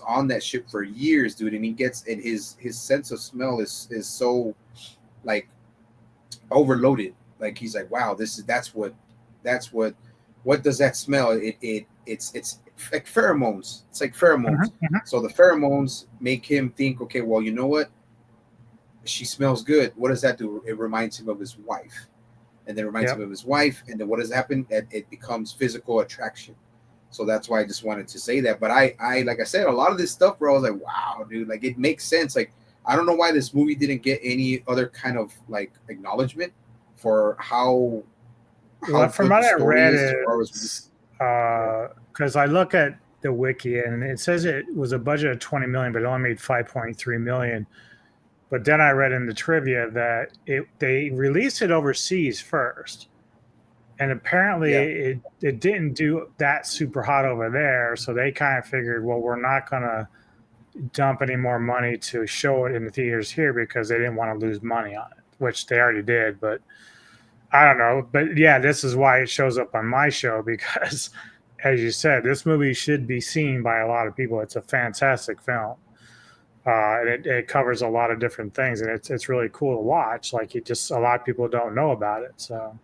on that ship for years, dude, and his sense of smell is so, like, overloaded. Like, he's like, wow, that's what does that smell? It's like pheromones. It's like Mhm, pheromones. mhm. So the pheromones make him think, okay, well, you know what? She smells good. What does that do? It reminds him of his wife, and then reminds him Yep. of his wife, and then what has happened? It becomes physical attraction. So that's why I just wanted to say that. But I like I said, a lot of this stuff, bro, I was like, wow, dude, like, it makes sense. Like, I don't know why this movie didn't get any other kind of, like, acknowledgement for how Well, from good what the I story read is, as far as, is, yeah. because I look at the wiki and it says it was a budget of 20 million, but it only made 5.3 million. But then I read in the trivia that they released it overseas first, and apparently Yeah. it didn't do that super hot over there. So they kind of figured, well, we're not gonna dump any more money to show it in the theaters here because they didn't want to lose money on it. which they already did, but I don't know. But yeah, this is why it shows up on my show because, as you said, this movie should be seen by a lot of people. It's a fantastic film. And it covers a lot of different things, and it's really cool to watch. Like it just a lot of people don't know about it. So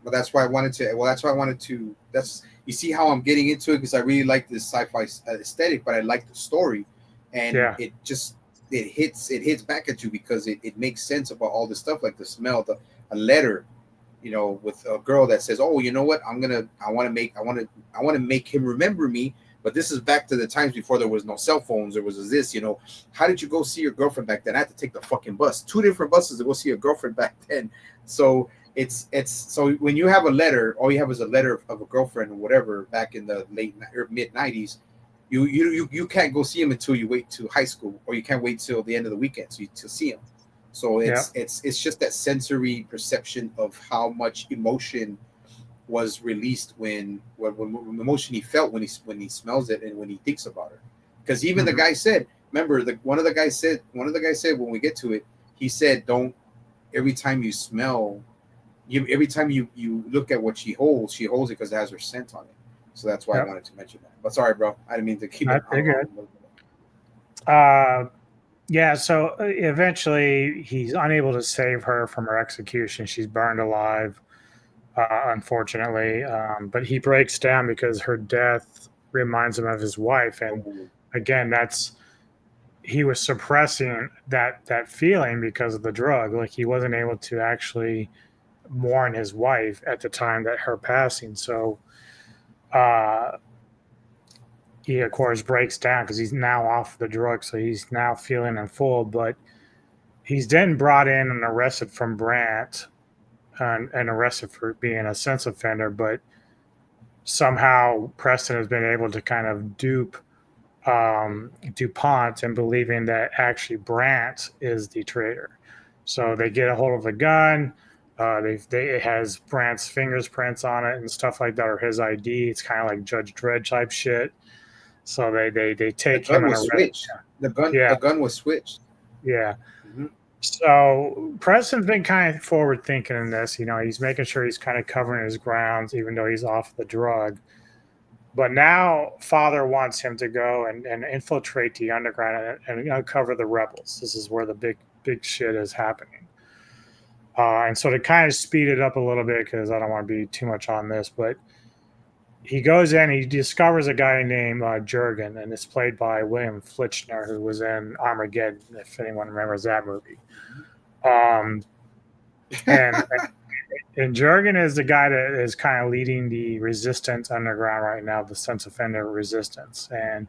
But that's why I wanted to. Well, that's why I wanted to. That's you see how I'm getting into it because I really like this sci-fi aesthetic, but I like the story, and yeah, it hits back at you because it makes sense about all this stuff like the smell, a letter, with a girl that says, "Oh, you know what? I want to make him remember me." But this is back to the times before there was no cell phones. There was this, How did you go see your girlfriend back then? I had to take the fucking bus, 2 different buses to go see a girlfriend back then. So it's so when you have a letter, all you have is a letter of a girlfriend or whatever back in the late or mid '90s. You can't go see him until you wait to high school, or you can't wait till the end of the weekend to see him. So yeah, it's just that sensory perception of how much emotion was released when emotion he felt when he smells it and when he thinks about her. Because even the hmm guy said, remember one of the guys said when we get to it, he said, don't every time you smell every time you look at what she holds it because it has her scent on it. So that's why I yep. wanted to mention that. But sorry, bro, I didn't mean to keep I it dig on. it. Uh, yeah. So eventually, he's unable to save her from her execution. She's burned alive, unfortunately. But he breaks down because her death reminds him of his wife, and again, that's he was suppressing that feeling because of the drug. Like he wasn't able to actually mourn his wife at the time that her passing. So uh, he of course breaks down because he's now off the drug, so he's now feeling in full. But he's then brought in and arrested from Brant and arrested for being a sex offender. But somehow Preston has been able to kind of dupe DuPont and believing that actually Brant is the traitor. So they get a hold of the gun. It has Brant's fingerprints on it and stuff like that, or his ID. It's kind of like Judge Dredd type shit. So they The take him gun and was arrest switched. him. The gun Yeah, the gun was switched. yeah. Mm-hmm. So Preston's been kind of forward thinking in this. He's making sure he's kind of covering his grounds, even though he's off the drug. But now Father wants him to go and infiltrate the underground and uncover the rebels. This is where the big shit is happening. And so to kind of speed it up a little bit, because I don't want to be too much on this, but he goes in, he discovers a guy named Jurgen, and it's played by William Flitchner, who was in Armageddon, if anyone remembers that movie. Um, and And Jurgen is the guy that is kind of leading the resistance underground right now, the sense offender resistance. And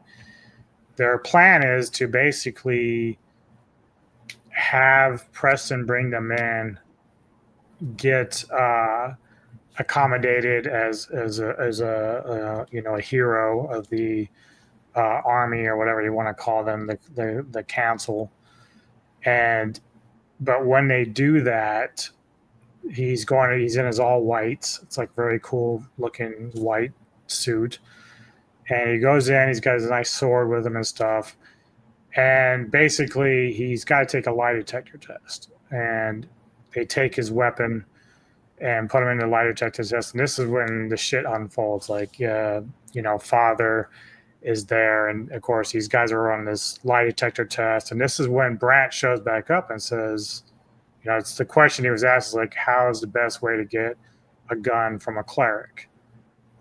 their plan is to basically have Preston bring them in, get accommodated as a hero of the army or whatever you want to call them, the council. And but when they do that, he's in his all whites. It's like very cool looking white suit. And he goes in, he's got his nice sword with him and stuff. And basically he's got to take a lie detector test. And they take his weapon and put him in the lie detector test. And this is when the shit unfolds. Like Father is there, and of course these guys are on this lie detector test. And this is when Brant shows back up and says, it's the question he was asked is like, how is the best way to get a gun from a cleric?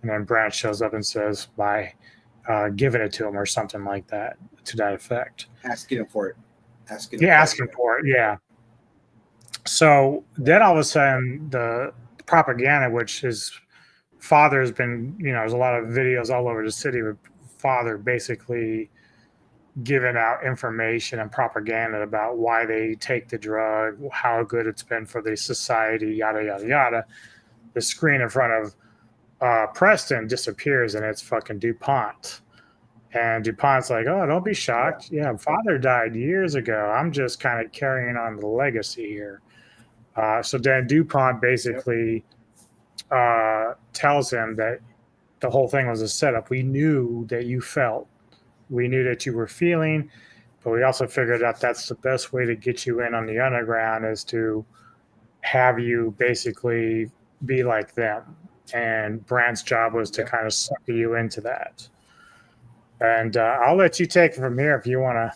And then Brant shows up and says, by giving it to him or something like that, to that effect. Asking him for it. Asking him Yeah, for it. asking for it. Yeah. So then all of a sudden, the propaganda, which his father has been, there's a lot of videos all over the city with father basically giving out information and propaganda about why they take the drug, how good it's been for the society, yada, yada, yada. The screen in front of Preston disappears and it's fucking DuPont. And DuPont's like, oh, don't be Yeah. shocked. Yeah, father died years ago. I'm just kind of carrying on the legacy here. So then DuPont Yep. basically tells him that the whole thing was a setup. We knew that you felt, we knew that you were feeling, But we also figured out that's the best way to get you in on the underground is to have you basically be like them. And Brand's job was to Yep. kind of sucker you into that. And I'll let you take it from here if you want to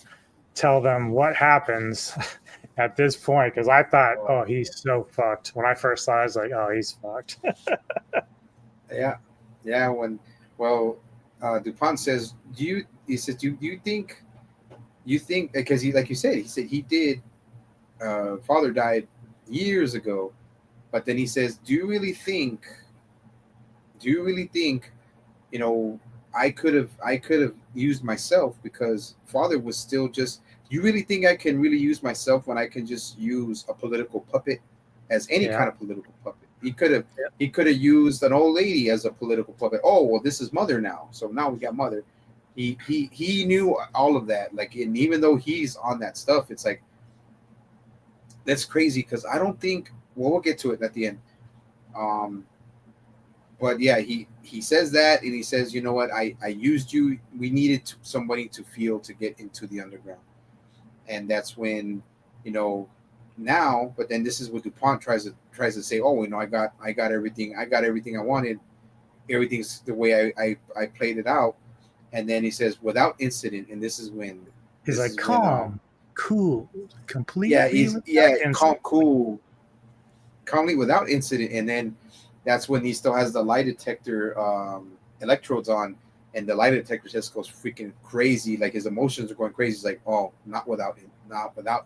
tell them what happens at this point. Because I thought, oh, he's so fucked. When I first saw it, I was like, oh, he's fucked. Yeah, yeah. DuPont says, do you? He says, do you think? You think because he, like you said, he said he did. Father died years ago, but then he says, do you really think? Do you really think? You know, I could have used myself because father was still just. You really think I can really use myself when I can just use a political puppet as any Yeah. kind of political puppet? He could have used an old lady as a political puppet. Oh well, this is mother now, so now we got mother. He knew all of that. Like, and even though he's on that stuff, it's like that's crazy because I don't think. Well, we'll get to it at the end. Um, but yeah, he says that, and he says, you know what, I used you. We needed somebody to feel to get into the underground, and that's when, you know, now. But then this is what DuPont tries to say. Oh, you know, I got everything. I got everything I wanted. Everything's the way I played it out. And then he says without incident, and this is when He's like, when calm, cool, yeah, completely he's without calm, incident. cool, calmly without incident, and then that's when he still has the lie detector electrodes on, and the lie detector just goes freaking crazy, like his emotions are going crazy. He's like, oh, not without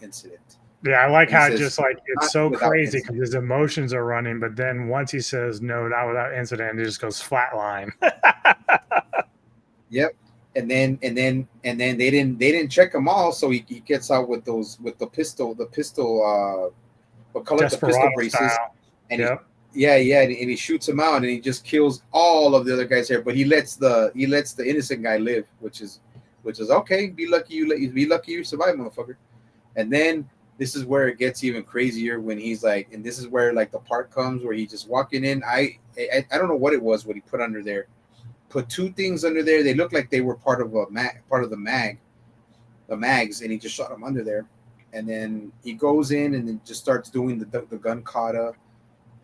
incident. Yeah, I like And he how it says just like it's not so without crazy because incident. his emotions are running, but then once he says no, not without incident, it just goes flatline. Yep. And then they didn't check them all, so he gets out with the pistol what color the pistol Desperado braces, style. and he Yep. yeah, and he shoots him out, and he just kills all of the other guys here, but he lets the innocent guy live, which is okay. Be lucky you survive, motherfucker. And then this is where it gets even crazier when he's like, and this is where like the part comes where he just walking in. I don't know what it was what he put under there. Put two things under there. They look like they were part of part of the mags, and he just shot them under there. And then he goes in and then just starts doing the gun kata.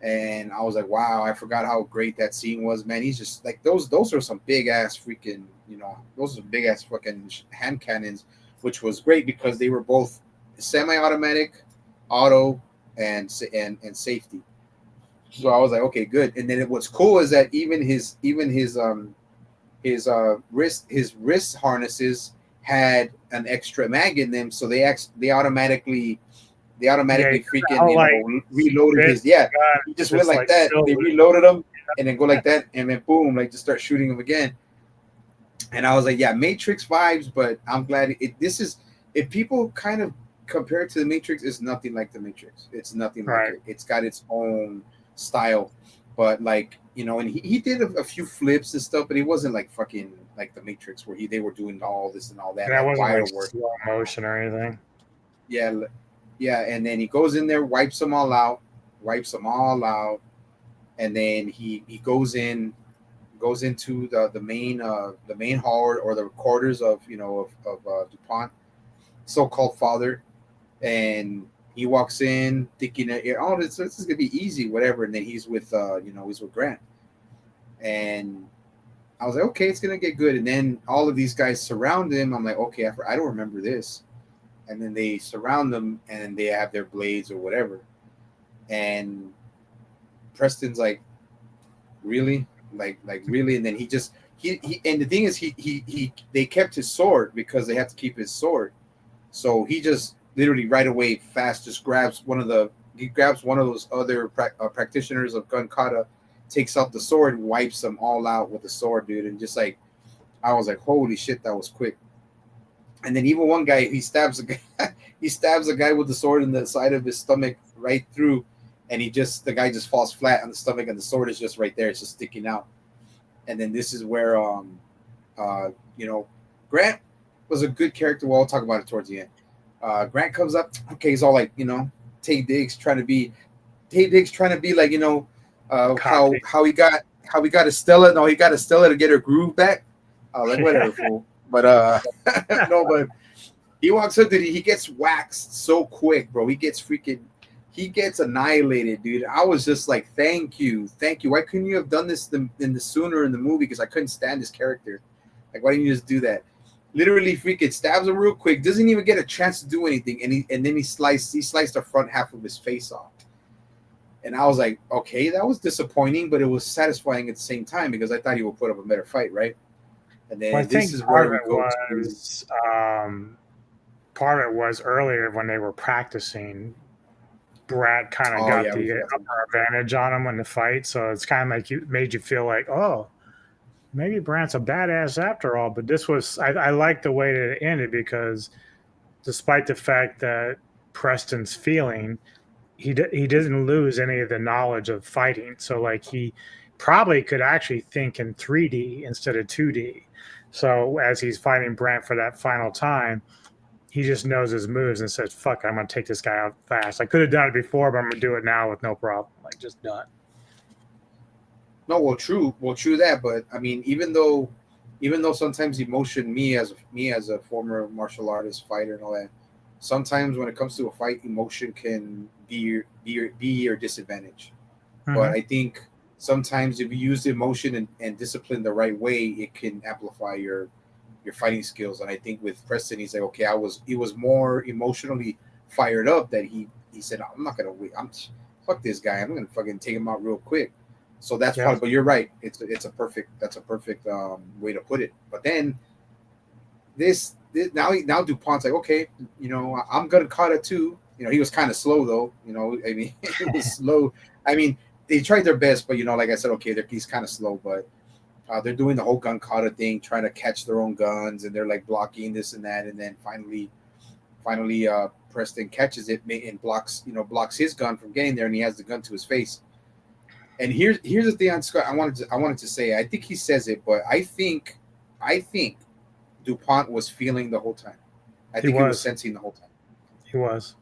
And I was like, wow, I forgot how great that scene was, man. He's just like those are some big ass freaking, you know, those are big ass fucking hand cannons, which was great because they were both semi-automatic, auto, and safety. So I was like, okay, good. And then what's cool is that his wrist harnesses had an extra mag in them, so they Yeah, automatically freaking, I'll like reloaded spit his. Yeah, gun, he just went just like like that. fill They with reloaded him and then go like that, and then boom, like just start shooting him again. And I was like, yeah, Matrix vibes, but I'm glad this is, if people kind of compare it to the Matrix, it's nothing like the Matrix. It's nothing like right. it. It's got its own style, but like, you know, and he did a few flips and stuff, but he wasn't like fucking like the Matrix where they were doing all this and all that, That like wasn't wire like work. slow motion or anything. Yeah, yeah, and then he goes in there, wipes them all out, and then he goes into the main hall or the quarters of, you know, of DuPont, so-called father, and he walks in thinking that, oh, this is gonna be easy, whatever, and then he's with he's with Grant, and I was like, okay, it's gonna get good, and then all of these guys surround him. I'm like, okay, I don't remember this, and then they surround them and they have their blades or whatever, and Preston's like, really, like really, and then he and the thing is he they kept his sword because they have to keep his sword, so he just literally right away fast just grabs one of those other practitioners of gun kata, takes out the sword, wipes them all out with the sword, dude, and just like, I was like, holy shit, that was quick. And then even one guy, he stabs a guy, he stabs a guy with the sword in the side of his stomach right through, and the guy just falls flat on the stomach, and the sword is just right there, it's just sticking out. And then this is where you know, Grant was a good character. Well, I'll talk about it towards the end. Grant comes up, okay, he's all like, you know, Tay Diggs trying to be like, you know, how he got Estella. No, he got Estella to get her groove back. I was like, whatever, fool. But no, He walks up to he gets waxed so quick, bro. He gets annihilated, dude. I was just like, thank you. Why couldn't you have done this in the sooner in the movie? Because I couldn't stand this character. Like, why didn't you just do that? Literally, freaking stabs him real quick. Doesn't even get a chance to do anything, and then he sliced the front half of his face off. And I was like, okay, that was disappointing, but it was satisfying at the same time because I thought he would put up a better fight, right? And then Well, I this think is where we go to. Part of it was earlier when they were practicing. Brad kind of Oh got yeah, we the forgot to. upper advantage on him in the fight, so it's kind of like made you feel like, oh, maybe Brandt's a badass after all. But this was I like the way that it ended because despite the fact that Preston's feeling, he didn't lose any of the knowledge of fighting. So like he probably could actually think in 3D instead of 2D. So as he's fighting Brandt for that final time, he just knows his moves and says, "Fuck, I'm gonna take this guy out fast." I could have done it before, but I'm gonna do it now with no problem. Like just done. No, well, true that. But I mean, even though sometimes emotion, me as a former martial artist, fighter, and all that, sometimes when it comes to a fight, emotion can be your disadvantage. But Mm-hmm. I think sometimes if you use emotion and discipline the right way, it can amplify your fighting skills. And I think with Preston, he's like, okay, he was more emotionally fired up that he said, I'm not gonna wait. Fuck this guy. I'm gonna fucking take him out real quick. So that's Yep. probably. But you're right. It's a perfect way to put it. But then this now DuPont's like, okay, I'm gonna cut it too. He was kind of slow though. I mean, he was slow. I mean, they tried their best, but like I said, okay, he's kind of slow, but they're doing the whole gun kata thing, trying to catch their own guns, and they're like blocking this and that, and then finally, Preston catches it and blocks his gun from getting there, and he has the gun to his face. And here's the thing I wanted to say. I think he says it, but I think DuPont was feeling the whole time. I think he was sensing the whole time. He was.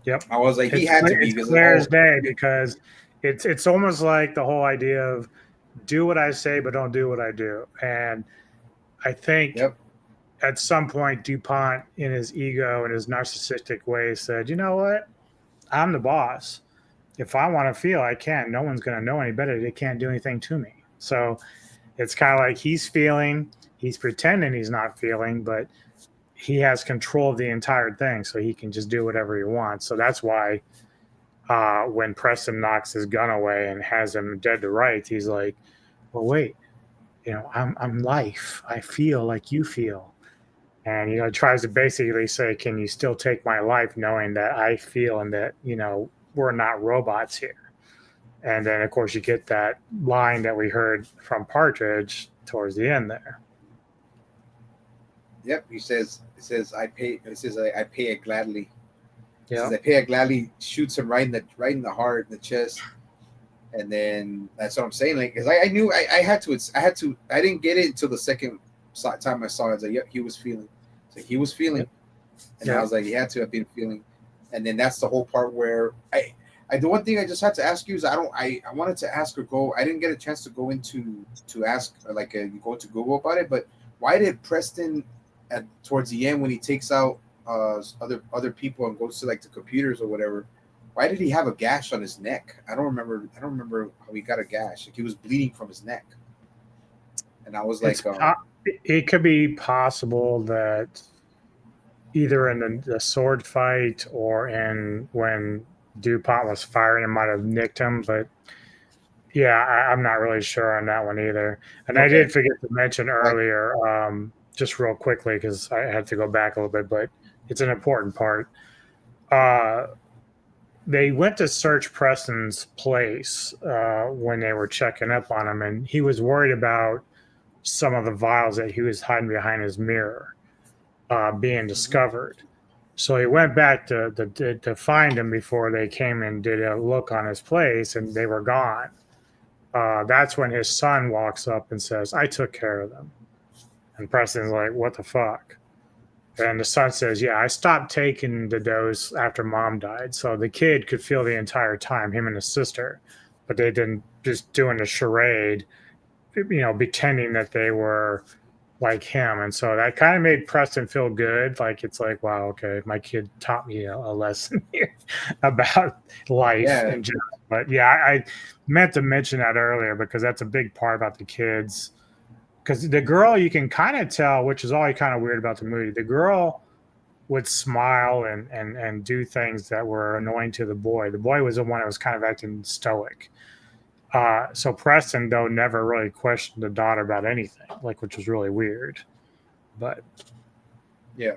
Yep. I was like, he had to be It's because clear as day because it's almost like the whole idea of do what I say but don't do what I do. And I think Yep. at some point DuPont in his ego and his narcissistic way said, you know what? I'm the boss. If I want to feel, I can. No one's going to know any better. They can't do anything to me. So it's kind of like he's feeling, he's pretending he's not feeling, but he has control of the entire thing, so he can just do whatever he wants. So that's why when Preston knocks his gun away and has him dead to rights, he's like, "Well, wait, I'm life. I feel like you feel," and tries to basically say, "Can you still take my life, knowing that I feel and that we're not robots here?" And then, of course, you get that line that we heard from Partridge towards the end there. Yep. He says, I pay. It says, I pay it gladly. He Yeah. says, I pay it gladly. Shoots him right in the heart, in the chest. And then that's what I'm saying. Like, because I knew I had to. I didn't get it until the second time I saw it. I was like, yep, he was feeling. So he was feeling, and I was like, he had to have been feeling. And then that's the whole part where the one thing I just had to ask you is I wanted to ask or go. I didn't get a chance to go into to ask go to Google about it. But why did Preston towards the end when he takes out other people and goes to like the computers or whatever? Why did he have a gash on his neck? I don't remember how he got a gash. Like he was bleeding from his neck, and I was like, it could be possible that either in the sword fight or in when DuPont was firing, it might have nicked him. But yeah, I'm not really sure on that one either. And I did forget to mention earlier, just real quickly because I had to go back a little bit, but it's an important part. They went to search Preston's place when they were checking up on him, and he was worried about some of the vials that he was hiding behind his mirror being discovered. So he went back to find him before they came and did a look on his place, and they were gone. That's when his son walks up and says, "I took care of them." And Preston's like, "What the fuck?" And the son says, "Yeah, I stopped taking the dose after mom died." So the kid could feel the entire time, him and his sister, but they didn't just doing a charade, pretending that they were like him. And so that kind of made Preston feel good. Like, it's like, wow, okay, my kid taught me a lesson here about life Yeah, in general. But yeah, I meant to mention that earlier because that's a big part about the kids. Because the girl, you can kind of tell, which is always kind of weird about the movie. The girl would smile and do things that were annoying to the boy. The boy was the one that was kind of acting stoic. So Preston, though, never really questioned the daughter about anything, like, which was really weird. But yeah.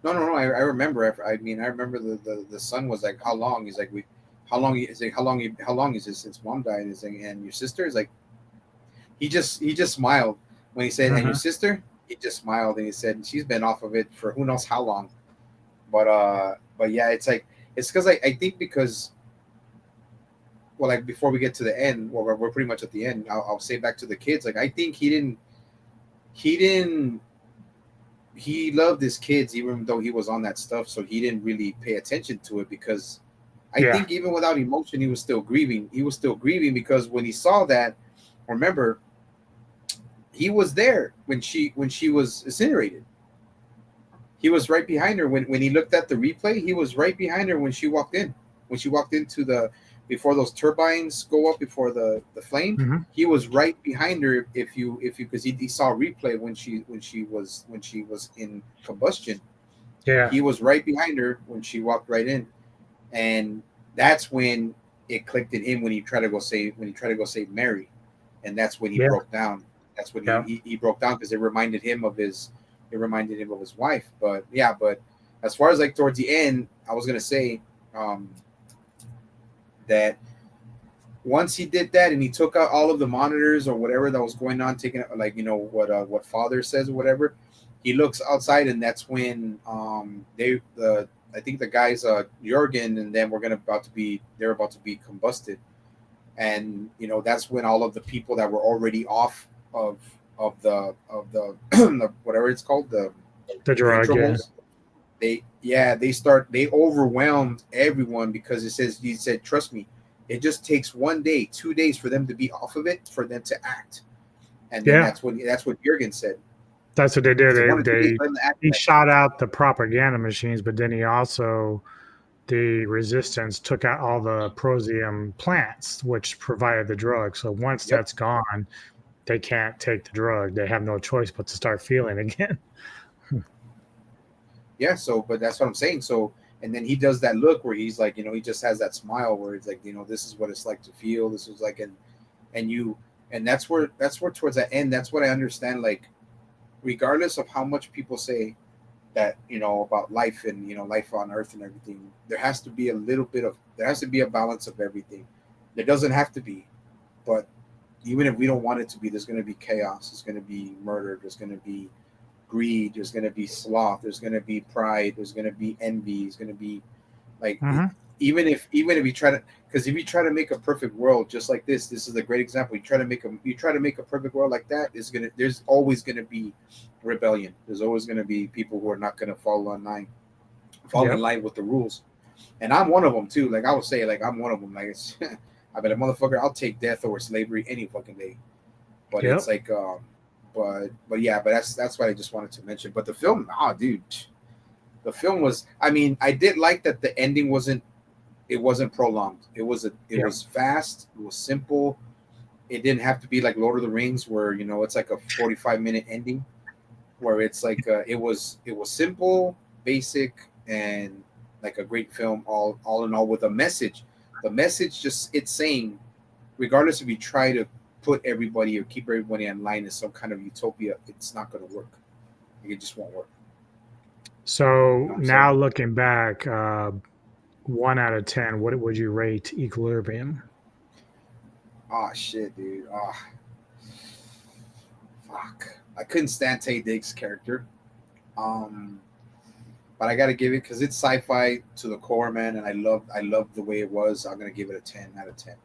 No. I remember. I mean, I remember the son was like, "How long?" He's like, "We, how long?" He's like, how long is this since mom died?" He's like, "And your sister?" Is like, he just smiled when he said, "And your mhm. sister?" He just smiled and he said, "She's been off of it for who knows how long." But yeah, it's like it's because I think because well, like before we get to the end, well, we're pretty much at the end. I'll say back to the kids. Like I think he didn't he loved his kids even though he was on that stuff, so he didn't really pay attention to it because I Yeah, think even without emotion, he was still grieving. He was still grieving because when he saw that, remember, he was there when she was incinerated. He was right behind her when he looked at the replay. He was right behind her when she walked in. When she walked into the before those turbines go up before the flame, hmm, he was right behind her. If you because he saw a replay when she was in combustion. yeah, He was right behind her when she walked right in, and that's when it clicked in him when he tried to go save Mary, and that's when he yeah, broke down. That's when yeah. he broke down because it reminded him of his wife. But yeah, but as far as like towards the end, I was gonna say um, that once he did that and he took out all of the monitors or whatever that was going on, taking like what father says or whatever, he looks outside and that's when I think the guys Jurgen and them were gonna about to be they're about to be combusted, and that's when all of the people that were already off of the whatever it's called The the drug, yeah, intervals they overwhelmed everyone because he said trust me, it just takes 1 day 2 days for them to be off of it for them to act, and then yeah. that's what Jurgen said. That's what they He did. said 1 or 2 days They for them to act. he shot out the propaganda machines, but then he also the resistance took out all the prosium plants, which provided the drug. So once Yep. that's gone, they can't take the drug. They have no choice but to start feeling again. Yeah, so but that's what I'm saying. So and then he does that look where he's like, he just has that smile where it's like, this is what it's like to feel. This is like and you and that's where towards that end, that's what I understand. Like, regardless of how much people say that, about life and life on earth and everything, there has to be a balance of everything. There doesn't have to be, but even if we don't want it to be, there's gonna be chaos, there's gonna be murder, there's gonna be greed, there's going to be sloth, there's going to be pride, there's going to be envy, there's going to be like Hmm. even if you try to, because if you try to make a perfect world just like this is a great example. You try to make a perfect world like that, there's always going to be rebellion. There's always going to be people who are not going to fall in Yep. line with the rules, and I'm one of them too. Like I would say, like I'm one of them. Like it's, I bet a motherfucker, I'll take death or slavery any fucking day. But it's Yep. like but yeah, but that's what I just wanted to mention. But the film, dude, the film was, I mean, I did like that the ending wasn't prolonged. It Yep. was fast, it was simple. It didn't have to be like Lord of the Rings where it's like a 45-minute ending, where it's like it was simple, basic, and like a great film, all in all, with a message. The message, just it's saying, regardless if you try to put everybody or keep everybody in line in some kind of utopia, it's not going to work. It just won't work. You So know what I'm now saying? looking back, 1 out of 10, what would you rate Equilibrium? Oh shit, dude. Oh fuck. I couldn't stand Tay Diggs' character. Um, but I got to give it because it's sci-fi to the core, man, and I loved the way it was. I'm gonna give it a 10 out of 10.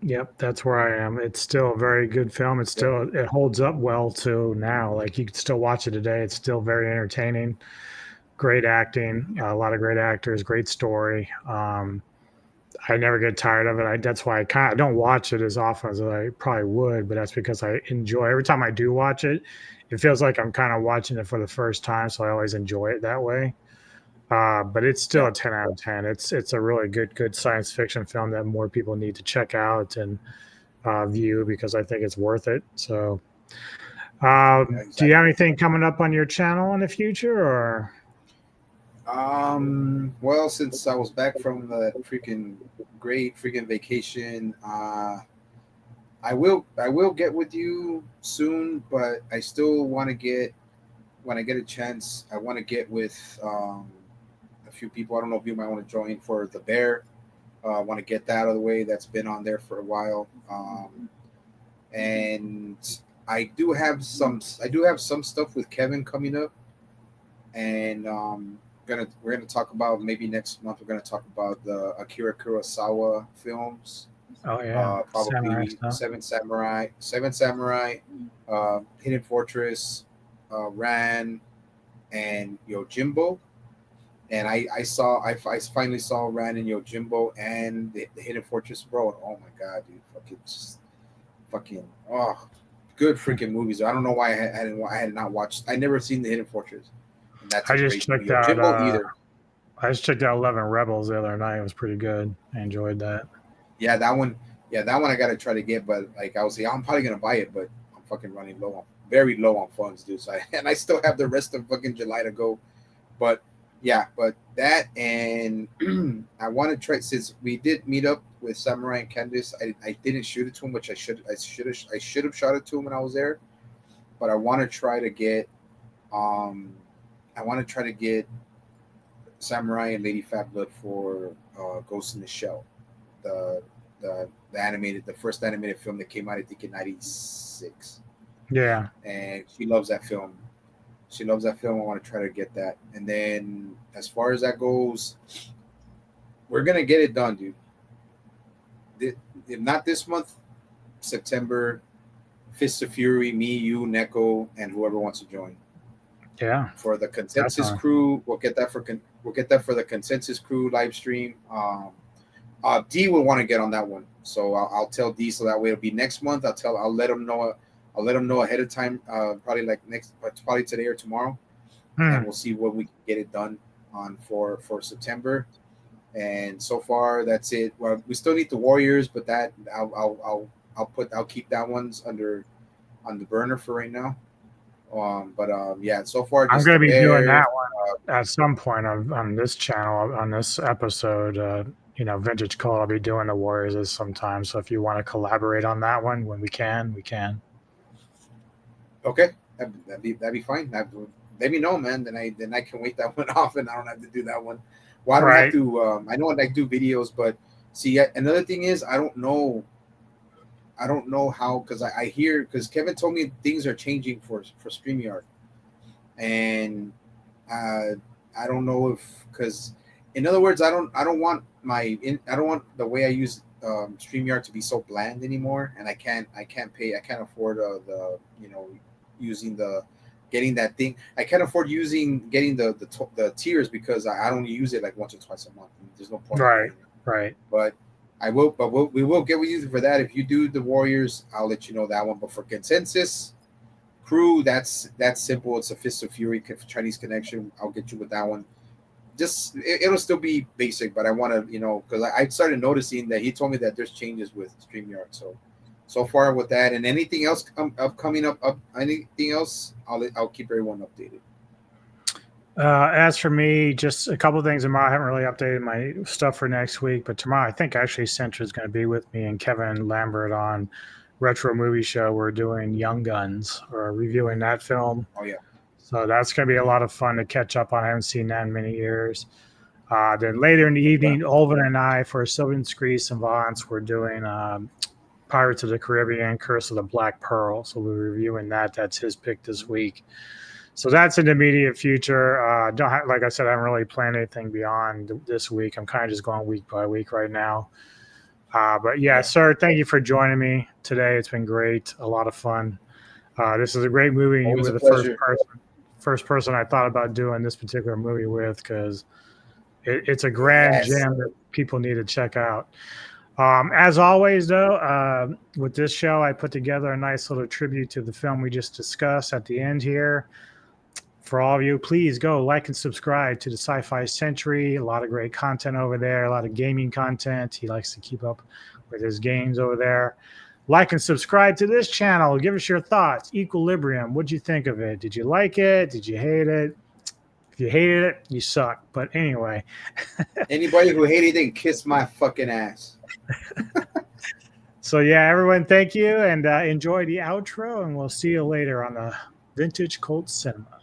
Yep, that's where I am. It's still a very good film. Yep. It holds up well to now. Like, you can still watch it today. It's still very entertaining. Great acting, a lot of great actors, great story. I never get tired of it. That's why I don't watch it as often as I probably would, but that's because I enjoy every time I do watch it. It feels like I'm kind of watching it for the first time, so I always enjoy it that way. But it's still Yeah, a 10 out of 10. It's a really good science fiction film that more people need to check out and view because I think it's worth it. So, yeah, do you have exactly. anything coming up on your channel in the future, or? Well, since I was back from the freaking great freaking vacation, I will get with you soon, but I still want to get when I get a chance. I want to get with a few people. I don't know if you might want to join for the bear. I want to get that out of the way. That's been on there for a while, and I do have some stuff with Kevin coming up, and we're gonna talk about maybe next month. We're gonna talk about the Akira Kurosawa films, Oh yeah, samurai probably stuff. Seven Samurai, Hidden Fortress, Ran, and Yojimbo. And I finally saw Ran and Yojimbo and the Hidden Fortress, bro. Oh my god, dude, fucking good freaking movies. I don't know why I had not watched. I never seen the Hidden Fortress, and that's a I just great movie. checked out. Yojimbo either. I just checked out 11 Rebels the other night. It was pretty good. I enjoyed that. Yeah, that one. Yeah, that one I gotta try to get, but like I was like, I'm probably gonna buy it, but I'm fucking running very low on funds, dude. So and I still have the rest of fucking July to go. But yeah, but that and I want to try since we did meet up with Samurai and Candice. I didn't shoot it to him, which I should have shot it to him when I was there. But um I want to try to get Samurai and Lady Fat Blood for Ghost in the Shell, the the first animated film that came out I think in '96, Yeah, and she loves that film. She loves that film. I want to try to get that. And then as far as that goes, we're gonna get it done, dude. If not this month, September, Fist of Fury, me, you, Neko, and whoever wants to join. yeah, For the consensus definitely. crew, we'll get that for the consensus crew live stream. D will want to get on that one, so I'll tell D so that way it'll be next month. I'll let him know. I'll let him know ahead of time. Probably like probably today or tomorrow, and Hmm. we'll see what we can get it done on for September. And so far, that's it. Well, we still need the Warriors, but that I'll keep that one's on the burner for right now. But yeah, so far I'm just going the to be doing bear. that one at some point on this channel, on this episode. Vintage Call. I'll be doing the Warriors sometime. So if you want to collaborate on that one when we can, we can. Okay, that'd be fine. Let me know, man. Then I can wait that one off, and I don't have to do that one. Well, I don't have Right. to. I know I do videos, but see, another thing is I don't know. I don't know how because I hear because Kevin told me things are changing for Streamyard, and uh, I don't know if because in other words I don't want I don't want the way I use Streamyard to be so bland anymore, and I can't afford the using the getting that thing. I can't afford getting the tiers because I don't use it like once or twice a month. There's no point in Right. getting it. Right. But we will get with you for that. If you do the Warriors, I'll let you know that one. But for consensus crew, that's simple. It's a Fist of Fury Chinese connection. I'll get you with that one. Just it'll still be basic, but I want to because I started noticing that he told me that there's changes with Streamyard. So far with that, and anything else coming up, anything else, I'll keep everyone updated. As for me, just a couple of things tomorrow. I haven't really updated my stuff for next week, but tomorrow I think actually Centra is going to be with me and Kevin Lambert on Retro Movie Show. We're doing Young Guns or reviewing that film. Oh yeah, So that's going to be a lot of fun to catch up on. I haven't seen that in many years. Then later in the evening, Olvin and I for Sylvan Screes and Vance, we're doing Pirates of the Caribbean, Curse of the Black Pearl. So we're reviewing that. That's his pick this week. So that's in the immediate future. Like I said, I haven't really planned anything beyond this week. I'm kind of just going week by week right now. But yeah, yeah. sir, thank you for joining me today. It's been great, a lot of fun. This is a great movie. You Always were a the pleasure. first person I thought about doing this particular movie with because It's a grand Yes. gem that people need to check out. As always, though, with this show, I put together a nice little tribute to the film we just discussed at the end here. For all of you, please go like and subscribe to the Sci Fi Sentry. A lot of great content over there, a lot of gaming content. He likes to keep up with his games over there. Like and subscribe to this channel. Give us your thoughts. Equilibrium, what'd you think of it? Did you like it? Did you hate it? If you hated it, you suck. But anyway. Anybody who hated it, kiss my fucking ass. So yeah, everyone, thank you, and enjoy the outro, and we'll see you later on the Vintage Cult Cinema.